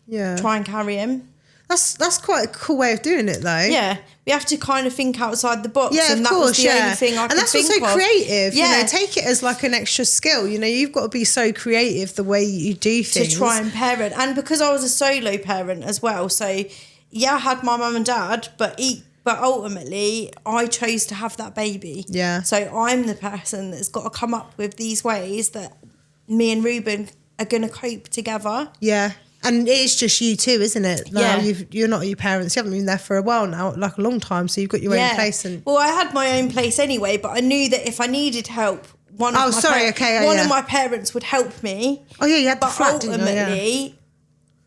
try and carry him. That's quite a cool way of doing it, though. Yeah, we have to kind of think outside the box. Yeah, and of that course, was the only thing I could think of. And that's what's so creative. Yeah. You know, take it as like an extra skill. You know, you've got to be so creative the way you do things. To try and parent. And because I was a solo parent as well, so yeah, I had my mum and dad, but ultimately I chose to have that baby. Yeah. So I'm the person that's got to come up with these ways that me and Ruben are going to cope together. Yeah. And it's just you two, isn't it? Now you're not your parents. You haven't been there for a while now, like a long time. So you've got your own place. Well, I had my own place anyway, but I knew that if I needed help, one of my parents would help me. Oh yeah, you had the flat, ultimately,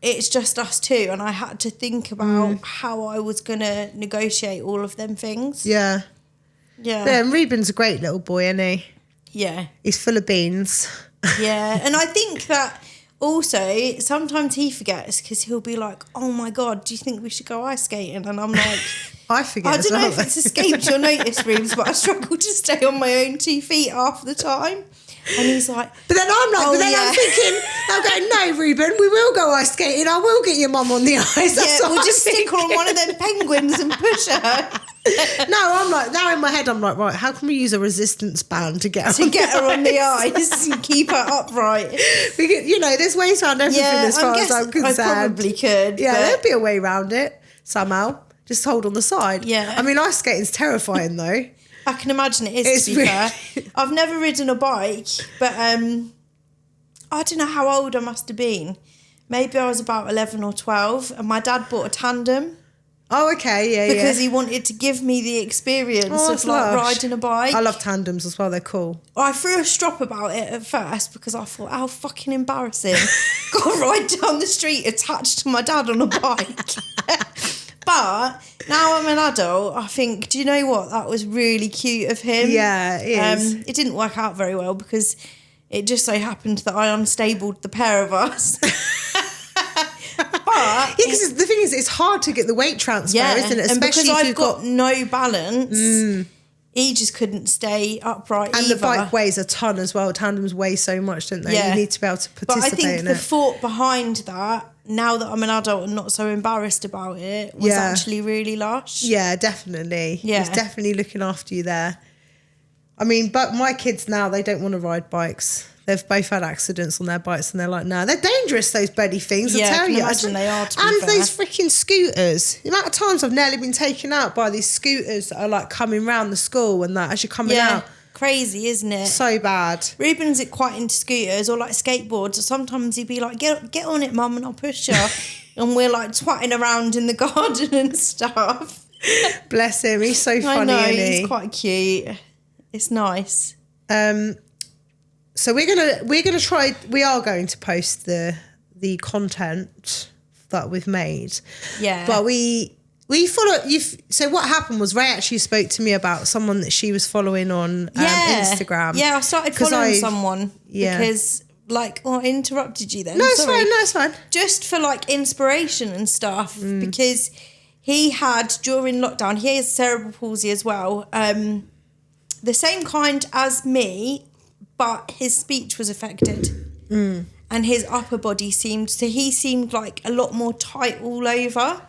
it's just us two, and I had to think about how I was going to negotiate all of them things. Yeah. Yeah. Yeah, and Ruben's a great little boy, isn't he? Yeah. He's full of beans. Yeah, and I think that also sometimes he forgets, because he'll be like, oh my God, do you think we should go ice skating? And I'm like... I forget. I don't know if it's escaped your notice, Rubes, but I struggle to stay on my own 2 feet half the time. And he's like... But then I'm like, I'm thinking, I'm going, no, Ruben, we will go ice skating. I will get your mum on the ice. That's we'll just stick her on one of them penguins and push her. No, I'm like, now in my head, I'm like, right, how can we use a resistance band to get her on the ice and keep her upright? You know, there's ways around everything as far as I'm concerned. I probably could. Yeah, there'd be a way around it somehow. Just hold on the side. Yeah. I mean, ice skating's terrifying though. I can imagine it is, to be fair. I've never ridden a bike, but I don't know how old I must have been. Maybe I was about 11 or 12, and my dad bought a tandem. Oh, okay, yeah, because he wanted to give me the experience of like riding a bike. I love tandems as well, they're cool. I threw a strop about it at first because I thought, how fucking embarrassing. Got to ride down the street attached to my dad on a bike. But now I'm an adult, I think, do you know what? That was really cute of him. Yeah, it is. It didn't work out very well because it just so happened that I unstabled the pair of us. But because the thing is, it's hard to get the weight transfer, isn't it? Especially and because if I've got no balance, he just couldn't stay upright and either. The bike weighs a ton as well. Tandems weigh so much, don't they? Yeah. You need to be able to participate in it. But I think the thought behind that, now that I'm an adult and not so embarrassed about it, was actually really lush. Yeah, definitely. Yeah. He's definitely looking after you there. I mean, but my kids now, they don't want to ride bikes. They've both had accidents on their bikes and they're like, no, they're dangerous, those bloody things, I tell you. Imagine they are, to be and fair. those freaking scooters. The amount of times I've nearly been taken out by these scooters that are like coming round the school and that as you're coming out. Crazy, isn't it? So bad. Ruben's quite into scooters or like skateboards. So sometimes he'd be like, get on it, mum, and I'll push you. And we're like twatting around in the garden and stuff. Bless him. He's so funny, isn't he? He's quite cute. It's nice. So we are going to post the content that we've made. Yeah. But we follow you. So what happened was Ray actually spoke to me about someone that she was following on Instagram. Yeah, I started following someone because I interrupted you then. No, it's fine. No, it's fine. Just for like inspiration and stuff because he had during lockdown, he has cerebral palsy as well. The same kind as me, but his speech was affected. And his upper body seemed like a lot more tight all over.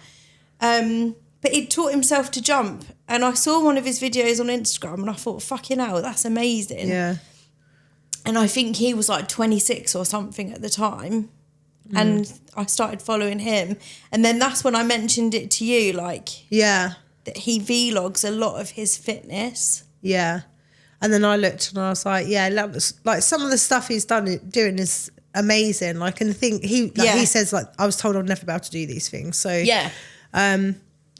But he'd taught himself to jump. And I saw one of his videos on Instagram and I thought, fucking hell, that's amazing. Yeah. And I think he was like 26 or something at the time. and I started following him. And then that's when I mentioned it to you, like, Yeah. that he vlogs a lot of his fitness. Yeah. And then I looked and I was like, yeah, like some of the stuff he's doing is amazing. Like, and the thing he says, like, I was told I'd never be able to do these things. So Yeah.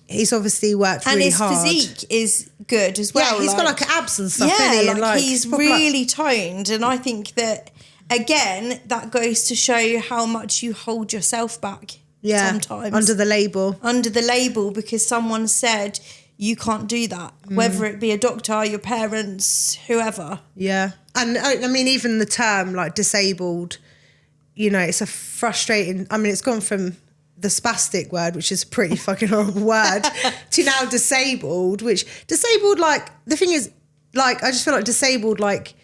He's obviously worked really hard. And his physique is good as well. Yeah, he's got like abs and stuff. Yeah, Isn't he? like he's really toned. And I think that, again, that goes to show how much you hold yourself back sometimes. Under the label. Under the label, because someone said you can't do that, whether it be a doctor, your parents, whoever. Yeah. And I mean, even the term like disabled, you know, it's a frustrating, I mean, it's gone from the spastic word, which is a pretty fucking horrible word, to now disabled, which disabled, like, the thing is, like, I just feel like disabled, like,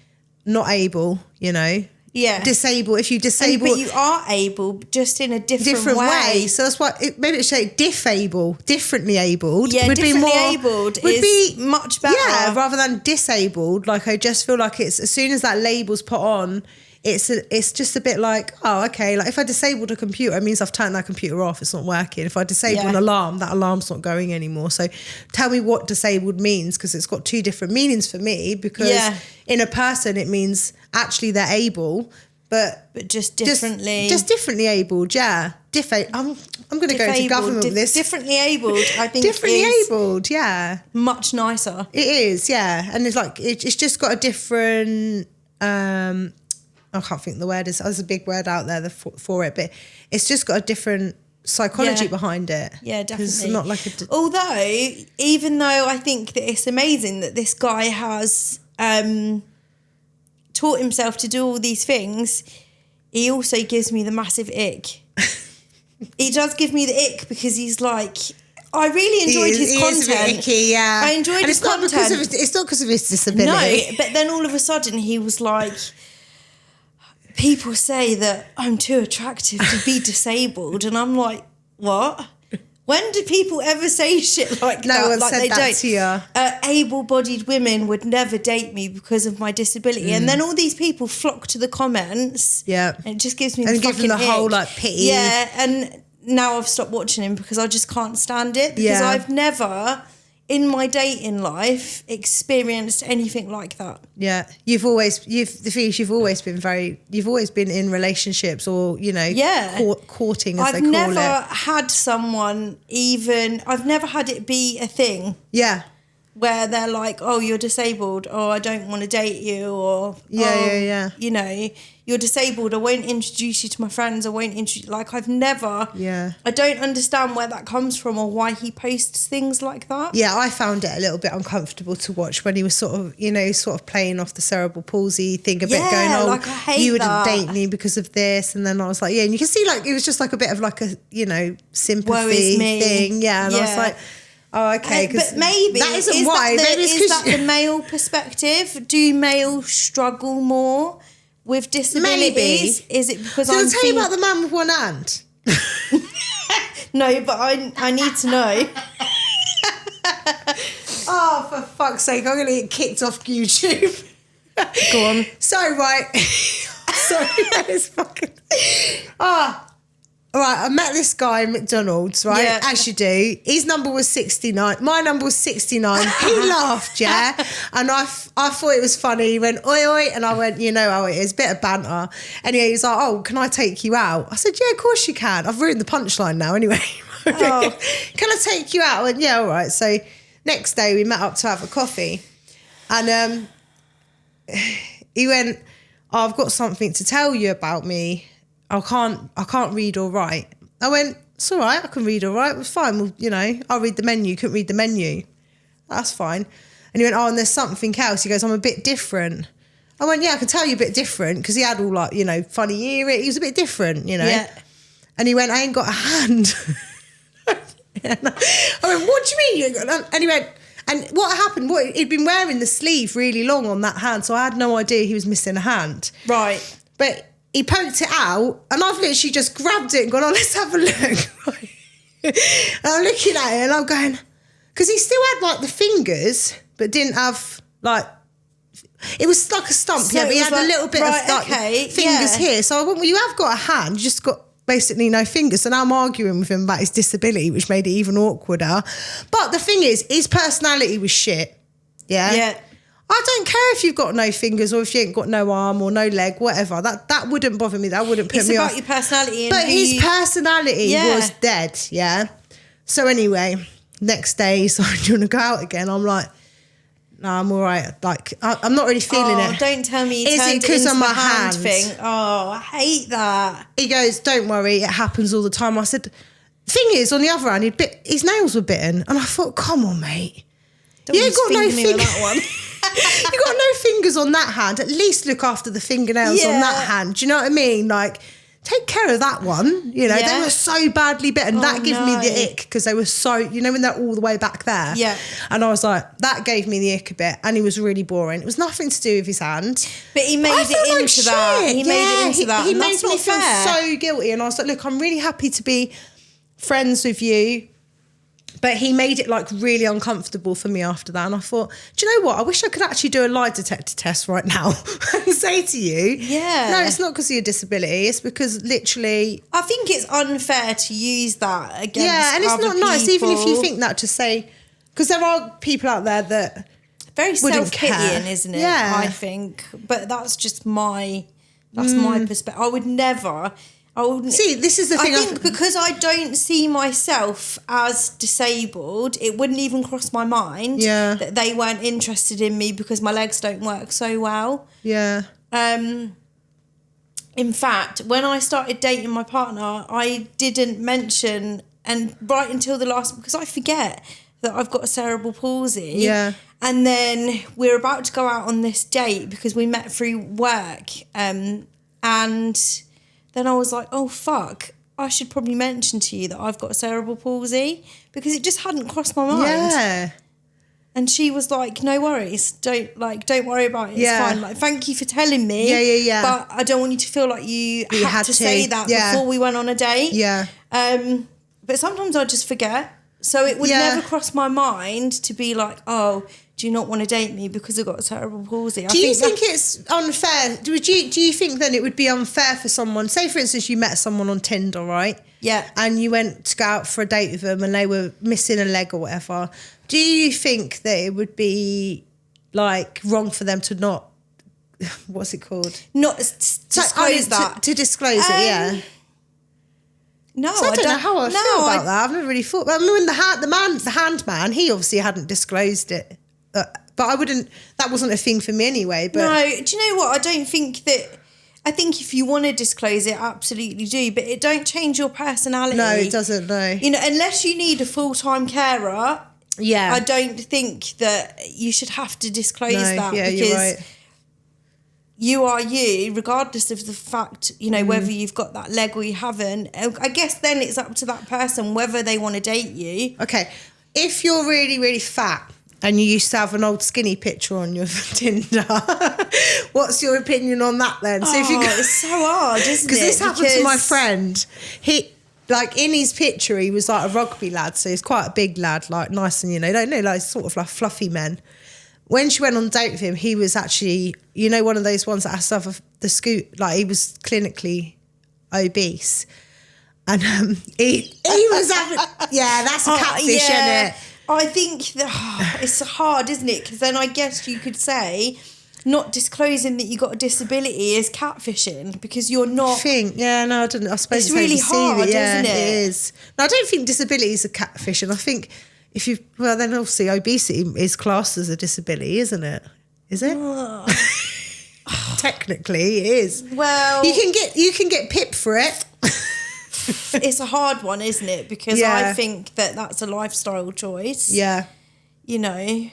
not able, you know? Yeah. Disabled, if you disable. But you are able, just in a different way. So that's why, maybe it's say diffable, differently abled. Yeah, would differently be more, abled would is be, much better. Yeah, rather than disabled. Like, I just feel like it's, as soon as that label's put on, it's just a bit like, oh, okay, like if I disabled a computer, it means I've turned that computer off, it's not working. If I disable an alarm, that alarm's not going anymore. So tell me what disabled means, because it's got two different meanings for me, because in a person it means actually they're able, but just differently. Just differently abled, yeah. I'm going to go into government with this. Differently abled, I think. Differently abled, yeah. Much nicer. It is, yeah. And it's like, it's just got a different... I can't think the word is. There's a big word out there for it, but it's just got a different psychology behind it. Yeah, definitely. It's not like although, even though I think that it's amazing that this guy has taught himself to do all these things, he also gives me the massive ick. He does give me the ick, because he's like, I really enjoyed his content. Is a bit icky, yeah. I enjoyed his content. It's not because of his disability. No, but then all of a sudden he was like, people say that I'm too attractive to be disabled, and I'm like, what? When do people ever say shit like that? No one like said they that don't. to you. Able-bodied women would never date me because of my disability, and then all these people flock to the comments. Yeah, and it just gives me and the give fucking them the whole ick. like pity. Yeah, and now I've stopped watching him because I just can't stand it, because I've never in my dating life experienced anything like that. Yeah, you've always been in relationships, or, you know, courting, as they call it. I've never had someone I've never had it be a thing. Yeah. Where they're like, oh, you're disabled, or I don't want to date you, or you know, you're disabled, I won't introduce you to my friends, I won't introduce, like, I've never, I don't understand where that comes from, or why he posts things like that. Yeah, I found it a little bit uncomfortable to watch when he was sort of playing off the cerebral palsy thing a bit, going, oh, like, I hate you wouldn't that. date me because of this, and then I was like, yeah, and you can see, like, it was just like a bit of like a, you know, sympathy thing, and I was like, oh, okay. But maybe that isn't why. Maybe it's that the male perspective? Do males struggle more with disabilities? Maybe. Is it because Did I tell you about the man with one hand? No, but I need to know. Oh, for fuck's sake! I'm gonna get kicked off YouTube. Go on. So right, sorry, that is fucking. All right, I met this guy at McDonald's, right? Yeah. As you do. His number was 69. My number was 69. He laughed, yeah? And I thought it was funny. He went, oi, oi. And I went, you know how it is, bit of banter. Anyway, he was like, oh, can I take you out? I said, yeah, of course you can. I've ruined the punchline now anyway. Oh. Can I take you out? I went, yeah, all right. So next day we met up to have a coffee. And he went, oh, I've got something to tell you about me. I can't read or write. I went, it's all right, I can read all right. It was fine. Well, you know, I'll read the menu. You couldn't read the menu. That's fine. And he went, oh, and there's something else. He goes, I'm a bit different. I went, yeah, I can tell you a bit different, because he had all, like, you know, funny ear. He was a bit different, you know. Yeah. And he went, I ain't got a hand. I went, what do you mean you ain't got a hand? And he went, and what happened, he'd been wearing the sleeve really long on that hand, so I had no idea he was missing a hand. Right. But he poked it out, and I've literally just grabbed it and gone, oh, let's have a look. And I'm looking at it and I'm going, because he still had like the fingers, but didn't have like, it was like a stump, So but he had like, a little bit of like fingers here. So I went, well, you have got a hand, you just got basically no fingers. So now I'm arguing with him about his disability, which made it even awkwarder. But the thing is, his personality was shit. Yeah. Yeah. I don't care if you've got no fingers or if you ain't got no arm or no leg, whatever. That wouldn't bother me. That wouldn't put me off. It's about your personality. But his personality was dead, yeah? So anyway, next day, he's like, do you want to go out again? I'm like, no, I'm all right. Like, I'm not really feeling it. Don't tell me you turned it into my hand thing. Oh, I hate that. He goes, don't worry, it happens all the time. I said, thing is, on the other hand, his nails were bitten. And I thought, come on, mate. You ain't got no fingers. That one. You got no fingers on that hand. At least look after the fingernails on that hand. Do you know what I mean? Like, take care of that one. You know, they were so badly bitten. That gave me the ick because they were so, you know, when they're all the way back there. Yeah. And I was like, that gave me the ick a bit. And he was really boring. It was nothing to do with his hand. But he made it into that. He made it into that. He made me feel so guilty. And I was like, look, I'm really happy to be friends with you. But he made it like really uncomfortable for me after that. And I thought, do you know what? I wish I could actually do a lie detector test right now and say to you, no, it's not because of your disability. It's because literally... I think it's unfair to use that against and it's not nice, people. even if you think that, to say... Because there are people out there that very self-pitying, care. Isn't it? Yeah. I think. But that's just my perspective. I would never... See, this is the thing. I think because I don't see myself as disabled, it wouldn't even cross my mind that they weren't interested in me because my legs don't work so well. Yeah. In fact, when I started dating my partner, I didn't mention, and right until the last, because I forget that I've got a cerebral palsy. Yeah. And then we're about to go out on this date because we met through work, and then I was like, oh, fuck, I should probably mention to you that I've got cerebral palsy because it just hadn't crossed my mind. Yeah. And she was like, no worries. Don't worry about it. It's fine. Like, thank you for telling me. Yeah. But I don't want you to feel like you had to say that before we went on a date. Yeah. But sometimes I just forget. So it would never cross my mind to be like, oh, do you not want to date me because I've got cerebral palsy? Do you think it's unfair? Do you think then it would be unfair for someone, say for instance you met someone on Tinder, right? Yeah. And you went to go out for a date with them and they were missing a leg or whatever. Do you think that it would be like wrong for them to not, what's it called? Not disclose that. To disclose it, yeah. No, so I don't know how I feel about that. I've never really thought. I mean, the hand man, he obviously hadn't disclosed it, but I wouldn't. That wasn't a thing for me anyway. But no, do you know what? I don't think that. I think if you want to disclose it, absolutely do, but it don't change your personality. No, it doesn't. No, you know, unless you need a full-time carer. Yeah, I don't think that you should have to disclose that because you're right. You are you, regardless of the fact, you know, whether you've got that leg or you haven't. I guess then it's up to that person whether they want to date you. Okay, if you're really, really fat and you used to have an old skinny picture on your Tinder, what's your opinion on that then? So if you it's so hard, isn't it? Because this happened to my friend. He, like, in his picture, he was like a rugby lad, so he's quite a big lad, like nice and, you know, don't know, like sort of like fluffy men. When she went on a date with him, he was actually, you know, one of those ones that has to have the scoot, like he was clinically obese. And he was having, that's a catfish, isn't it? I think it's hard, isn't it? Because then I guess you could say not disclosing that you got a disability is catfishing because you're not. I don't know. I suppose it's really hard, isn't it? It is. No, I don't think disability is a catfishing. I think then obviously obesity is classed as a disability, isn't it? Is it? Technically, it is. Well, you can get pipped for it. It's a hard one, isn't it? Because I think that's a lifestyle choice. Yeah. You know,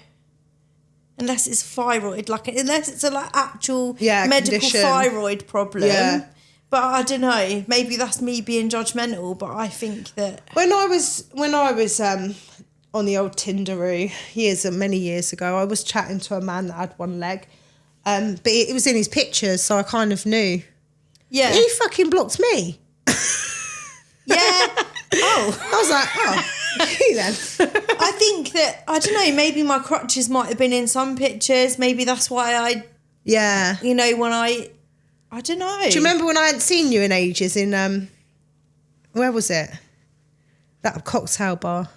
unless it's thyroid, unless it's a actual medical condition. Thyroid problem. Yeah. But I don't know. Maybe that's me being judgmental. But I think that when I was on the old Tinderoo many years ago, I was chatting to a man that had one leg, but it was in his pictures, so I kind of knew. Yeah. He fucking blocked me. Yeah. Oh. I was like, you then. I think that, I don't know, maybe my crutches might have been in some pictures. Maybe that's why Yeah. You know, when I don't know. Do you remember when I hadn't seen you in ages in Where was it? That cocktail bar.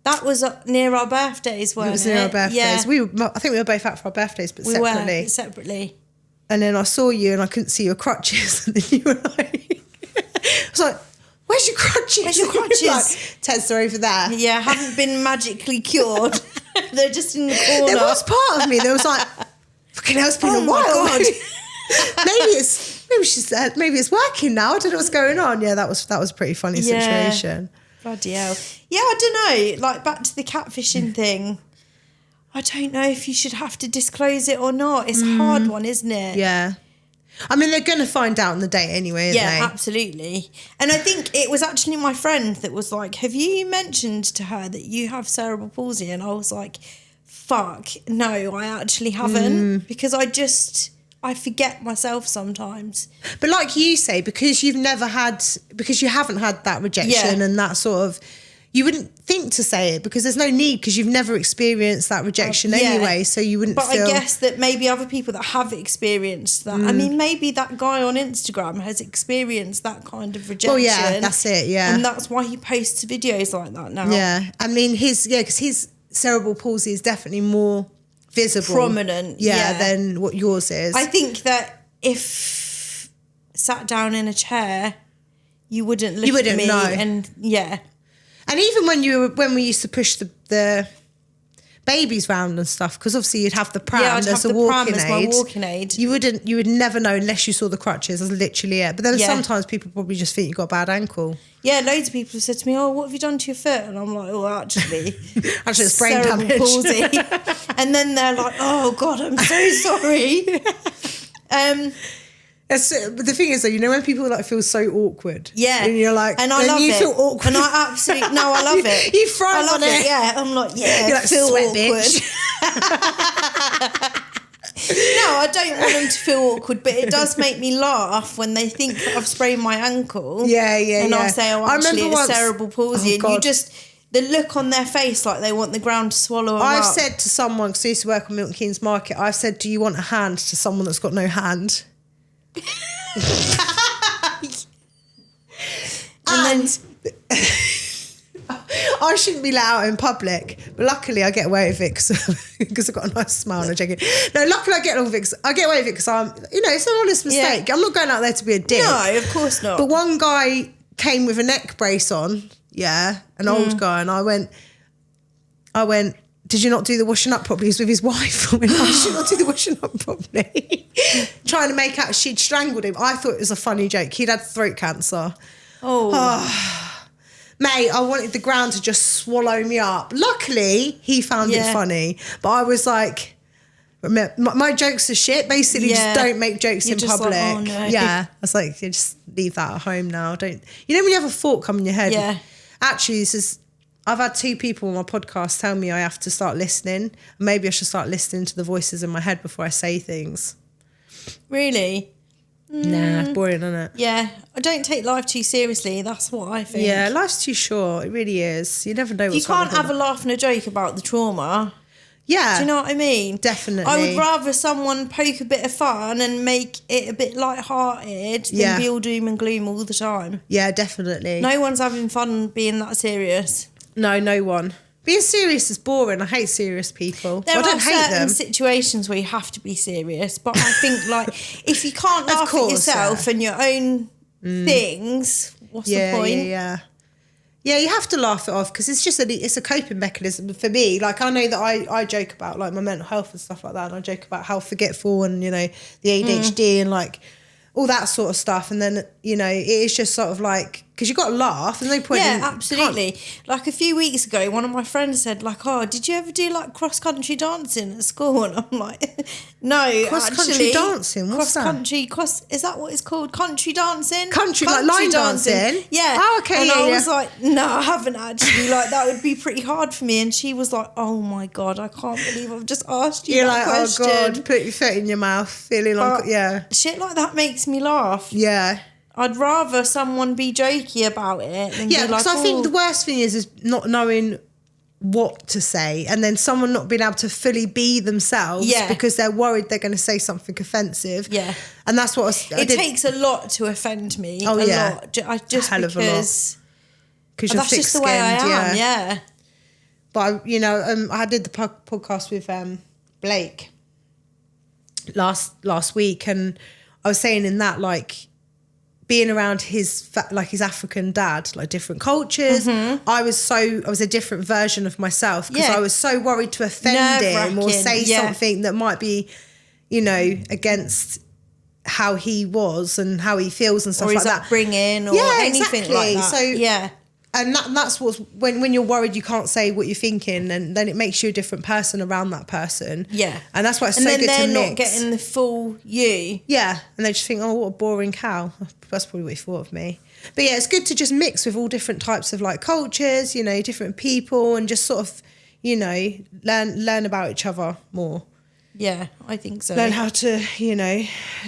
That was near our birthdays, wasn't it? It was near our birthdays. Yeah. I think we were both out for our birthdays, but We separately. were separately. And then I saw you and I couldn't see your crutches. And then you were like, I was like, where's your crutches? Where's your crutches? Like, Ted's are over there. Yeah, haven't been magically cured. They're just in the corner. There was part of me that was like, fucking hell, it's been a while. God. maybe it's working now. I don't know what's going on. Yeah, that was a pretty funny situation. Bloody hell. Yeah, I don't know. Like, back to the catfishing thing. I don't know if you should have to disclose it or not. It's a hard one, isn't it? Yeah. I mean, they're going to find out on the date anyway, aren't Yeah, they? absolutely. And I think it was actually my friend that was like, have you mentioned to her that you have cerebral palsy? And I was like, fuck, no, I actually haven't. Because I forget myself sometimes. But like you say, because you haven't had that rejection and that sort of, you wouldn't think to say it because there's no need because you've never experienced that rejection anyway, so you wouldn't feel... But I guess that maybe other people that have experienced that, I mean, maybe that guy on Instagram has experienced that kind of rejection. Well, yeah, that's it, yeah. And that's why he posts videos like that now. Yeah, I mean, because his cerebral palsy is definitely more visible. Prominent, than what yours is. I think that if sat down in a chair, you wouldn't look at me. Know. And And even when we used to push the babies round and stuff, because obviously you'd have the pram. Yeah, I'd there's have a the pram walking as aid. my walking aid. You would never know unless you saw the crutches. That's literally it. But then sometimes people probably just think you've got a bad ankle. Yeah, loads of people have said to me, oh, what have you done to your foot? And I'm like, oh, actually it's brain cerebral damage. palsy. And then they're like, oh, God, I'm so sorry. But the thing is, though, you know, when people like feel so awkward, and you're like, and I love you it. feel awkward, and I absolutely I love it. You thrive I love on it. Yeah, I'm like, you're like, feel sweat, awkward. bitch. No, I don't want them to feel awkward, but it does make me laugh when they think that I've sprained my ankle. Yeah. And I say, oh, actually, it's cerebral palsy, and God. you just. The look on their face like they want the ground to swallow them I've up. said to someone, because I used to work on Milton Keynes Market, I've said, do you want a hand to someone that's got no hand? and I shouldn't be let out in public, but luckily I get away with it because I've got a nice smile. No, joking. No, luckily I get away with it because I'm, it's an honest mistake. Yeah. I'm not going out there to be a dick. No, of course not. But one guy came with a neck brace on, an old guy, and I went, did you not do the washing up properly? He was with his wife. I went, oh, did you not do the washing up properly? Trying to make out she'd strangled him. I thought it was a funny joke. He'd had throat cancer. Mate, I wanted the ground to just swallow me up. Luckily, he found it funny. But I was like, my jokes are shit. Basically, just don't make jokes in public. Like, oh, no. Yeah. I was like, just leave that at home now. Don't. You know when you have a thought come in your head? Yeah. Actually, I've had 2 people on my podcast tell me I have to start listening. Maybe I should start listening to the voices in my head before I say things. Really? Nah, boring, isn't it? Yeah. I don't take life too seriously. That's what I think. Yeah, life's too short. It really is. You never know what's You can't have a laugh and a joke about the trauma. Yeah. Do you know what I mean? Definitely. I would rather someone poke a bit of fun and make it a bit light-hearted than be all doom and gloom all the time. Yeah, definitely. No one's having fun being that serious. No one. Being serious is boring. I hate serious people. There I don't are hate certain them. situations where you have to be serious, but I think like if you can't laugh at yourself and your own things, what's the point? Yeah, you have to laugh it off because it's just it's a coping mechanism for me. Like I know that I joke about like my mental health and stuff like that, and I joke about how forgetful and the ADHD and like all that sort of stuff, and then it is just sort of like because you got to laugh. There's no point. Yeah, absolutely. Like a few weeks ago, one of my friends said like, "Oh, did you ever do like cross country dancing at school?" And I'm like, "No, cross country dancing. What's cross country? Is that what it's called? Country dancing? Country like line dancing? Yeah. Oh, okay. And I was like, "No, I haven't actually. Like that would be pretty hard for me." And she was like, "Oh my God, I can't believe I've just asked you that question." You're like, "Oh God, put your foot in your mouth, feeling like shit like that makes me laugh." Yeah. I'd rather someone be jokey about it than be like, because I think the worst thing is not knowing what to say, and then someone not being able to fully be themselves because they're worried they're going to say something offensive. Yeah. And that's what it takes a lot to offend me. Oh, a yeah. lot. Just Hell of a lot. because you're that's just the way I am. Yeah. But I did the podcast with Blake last week, and I was saying in that, like, being around his African dad, like different cultures, I was a different version of myself because I was so worried to offend him or say something that might be, against how he was and how he feels and stuff or like his that. upbringing or anything like that. So and that's what's when you're worried you can't say what you're thinking, and then it makes you a different person around that person. Yeah. And that's why it's so good to mix. And then they're not getting the full you. Yeah. And they just think, oh, what a boring cow. That's probably what he thought of me. But yeah, it's good to just mix with all different types of like cultures, different people, and just sort of, learn about each other more. Yeah, I think so. Learn how to,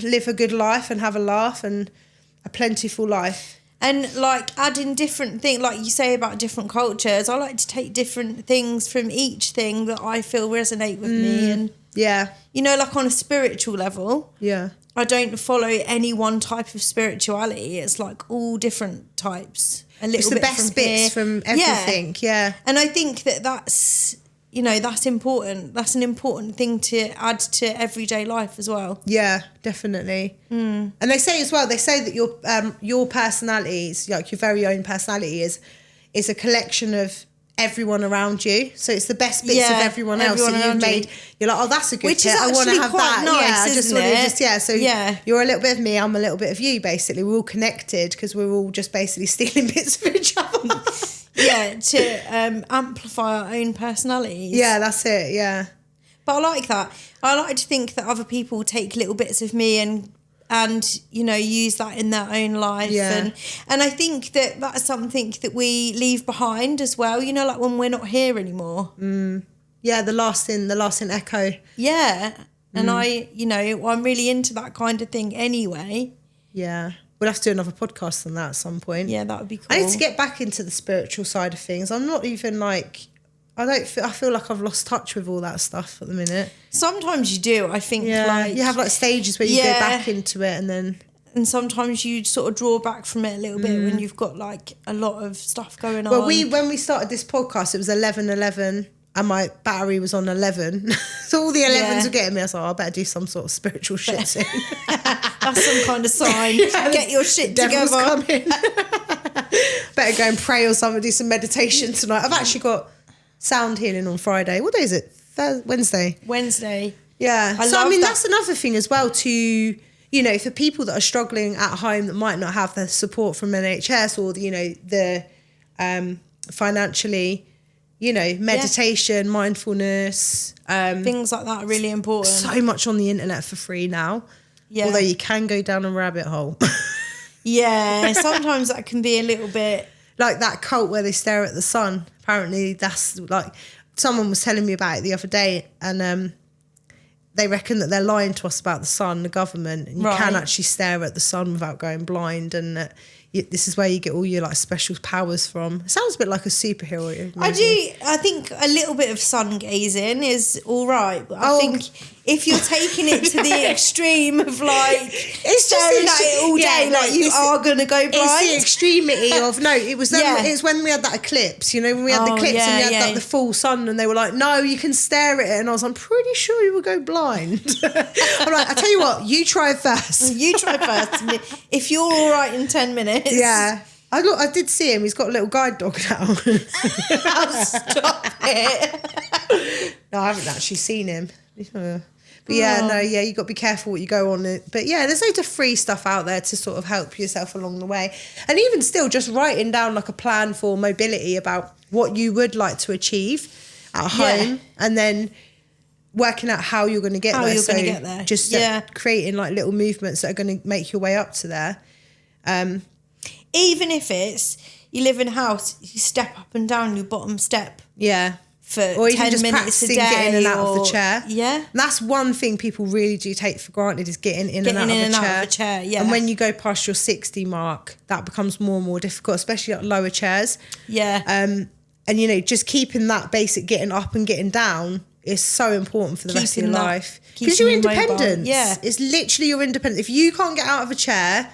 live a good life and have a laugh and a plentiful life. And like adding different things, like you say about different cultures, I like to take different things from each thing that I feel resonate with me. And like on a spiritual level, I don't follow any one type of spirituality. It's like all different types. It's the best bits from everything. Yeah. And I think that's that's important. That's an important thing to add to everyday life as well. Yeah, definitely. And they say as well, that your personality, like your very own personality, is a collection of everyone around you. So it's the best bits of everyone else that you've made. You're like, oh, that's a good Which bit. is I want to have quite that. nice, isn't it? So you're a little bit of me, I'm a little bit of you, basically. We're all connected because we're all just basically stealing bits of each other. To amplify our own personalities. Yeah, that's it, yeah. But I like that. I like to think that other people take little bits of me and use that in their own life. Yeah. And I think that that's something that we leave behind as well, like when we're not here anymore. Yeah, the lasting echo. Yeah. And I'm really into that kind of thing anyway. Yeah. We'll have to do another podcast on that at some point. Yeah, that would be cool. I need to get back into the spiritual side of things. I'm not even like, I feel like I've lost touch with all that stuff at the minute. Sometimes you do. I think you have like stages where you go back into it and sometimes you sort of draw back from it a little bit when you've got like a lot of stuff going on. Well, when we started this podcast, it was 11:11 and my battery was on 11. So all the 11s were getting me. I was like, I better do some sort of spiritual shit soon. That's some kind of sign. Get your shit together. Coming. Better go and pray or something, do some meditation tonight. I've actually got sound healing on Friday. What day is it? Wednesday. Yeah. That's another thing as well to, for people that are struggling at home that might not have the support from NHS or, the financially, meditation, mindfulness. Things like that are really important. So much on the internet for free now. Yeah. Although you can go down a rabbit hole. Yeah, sometimes that can be a little bit... Like that cult where they stare at the sun. Apparently that's like... Someone was telling me about it the other day and they reckon that they're lying to us about the sun, the government. And you can actually stare at the sun without going blind, and this is where you get all your like special powers from. It sounds a bit like a superhero movie. I think a little bit of sun gazing is all right, but I think if you're taking it to the extreme of like staring at it all day, you are going to go blind. It's the extremity of it's when we had that eclipse, when we had the eclipse and you had like the full sun and they were like, no, you can stare at it, and I was, I'm pretty sure you will go blind. I'm like, I tell you what, you try first. You try first. If you're all right in 10 minutes. Yeah. I did see him. He's got a little guide dog now. Stop it. No, I haven't actually seen him. But you got to be careful what you go on. But yeah, there's loads of free stuff out there to sort of help yourself along the way. And even still, just writing down like a plan for mobility about what you would like to achieve at home and then working out how you're going to get there. Just creating like little movements that are going to make your way up to there. Even if it's you live in a house, you step up and down your bottom step. Yeah. Or even 10 just practicing getting in and out of the chair. Yeah. And that's one thing people really do take for granted is getting in and out of the chair. Yeah. And when you go past your 60 mark, that becomes more and more difficult, especially at lower chairs. Yeah. And, you know, just keeping that basic getting up and getting down is so important for the rest of your life. Because you're independent. Yeah. It's literally your independence. If you can't get out of a chair,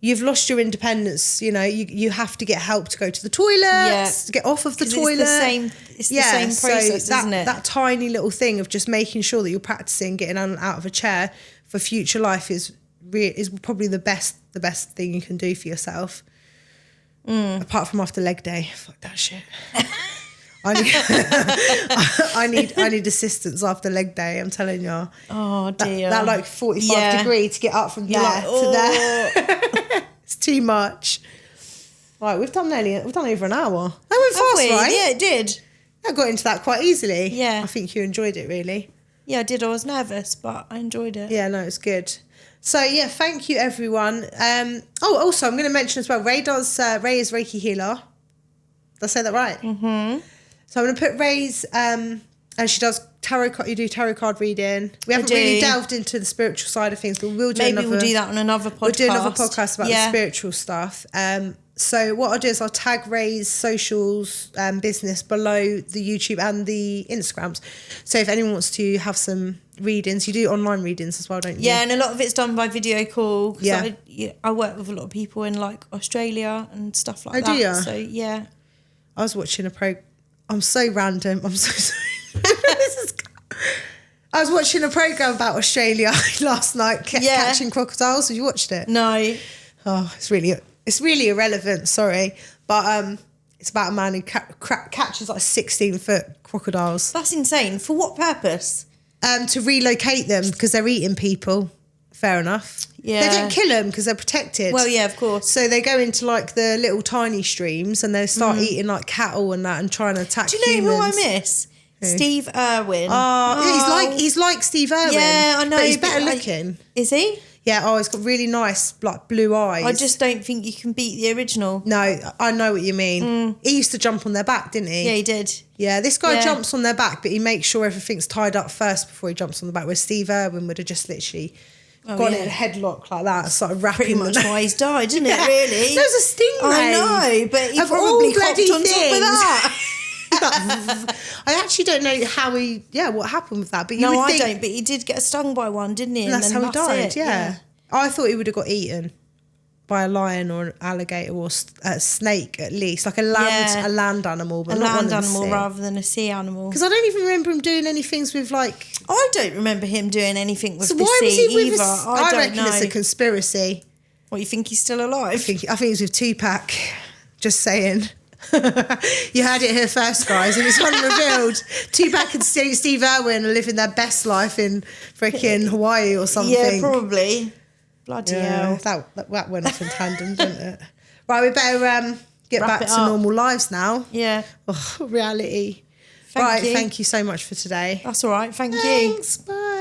you've lost your independence. You know, you have to get help to go to the toilet, to get off of the toilet. It's the same process, so isn't it? That tiny little thing of just making sure that you're practicing getting out of a chair for future life is probably the best thing you can do for yourself. Apart from after leg day. Fuck that shit. I need assistance after leg day, I'm telling you. Oh dear. That like 45 degree to get up from there to there. It's too much. Right, we've done over an hour. That went fast, right? Yeah, it did. I got into that quite easily. Yeah. I think you enjoyed it, really. Yeah, I did. I was nervous, but I enjoyed it. Yeah, no, it's good. So, yeah, thank you, everyone. Also, I'm going to mention as well, Ray is Reiki healer. Did I say that right? Mm-hmm. So I'm going to put Ray's, and she does you do tarot card reading. We haven't really delved into the spiritual side of things, but we'll do we'll do that on another podcast. We'll do another podcast about the spiritual stuff. So what I'll do is I'll tag Ray's socials, business below the YouTube and the Instagrams. So if anyone wants to have some readings, you do online readings as well, don't you? Yeah, and a lot of it's done by video call. Yeah. I work with a lot of people in like Australia and stuff like that. Do you? So yeah. I was watching I'm so random. I'm so sorry. I was watching a program about Australia last night, catching crocodiles. Have you watched it? No. Oh, it's really irrelevant. Sorry, but it's about a man who catches like 16-foot crocodiles. That's insane. For what purpose? To relocate them because they're eating people. Fair enough. Yeah. They don't kill them because they're protected. Well, yeah, of course. So they go into like the little tiny streams and they start eating like cattle and that and trying to attack humans. Do you know who I miss? Who? Steve Irwin. Oh, he's like Steve Irwin. Yeah, I know. But he's better looking. Is he? Yeah, he's got really nice like blue eyes. I just don't think you can beat the original. No, I know what you mean. He used to jump on their back, didn't he? Yeah, he did. Yeah, this guy jumps on their back, but he makes sure everything's tied up first before he jumps on the back, where Steve Irwin would have just literally gone in a headlock like that and started wrapping pretty much why he's died, isn't it, really? There's a stingray. I know, but he probably hopped on top of that. I actually don't know what happened with that. But I don't, but he did get stung by one, didn't he? And that's how he died, yeah. I thought he would have got eaten by a lion or an alligator or a snake at least, like a land animal, but not one in the sea. A land animal rather than a sea animal. Because I don't even remember him doing any things with like... I don't remember him doing anything with the why sea was he with either. I reckon it's a conspiracy. What, you think he's still alive? I think he's with Tupac. Just saying. You heard it here first, guys. It was unrevealed. Tupac and Steve Irwin are living their best life in freaking Hawaii or something. Yeah, probably. Bloody hell. That went off in tandem, didn't it? Right, we better get back to normal lives now. Yeah. Oh, reality. Thank you so much for today. That's all right. Thank you. Thanks. Bye.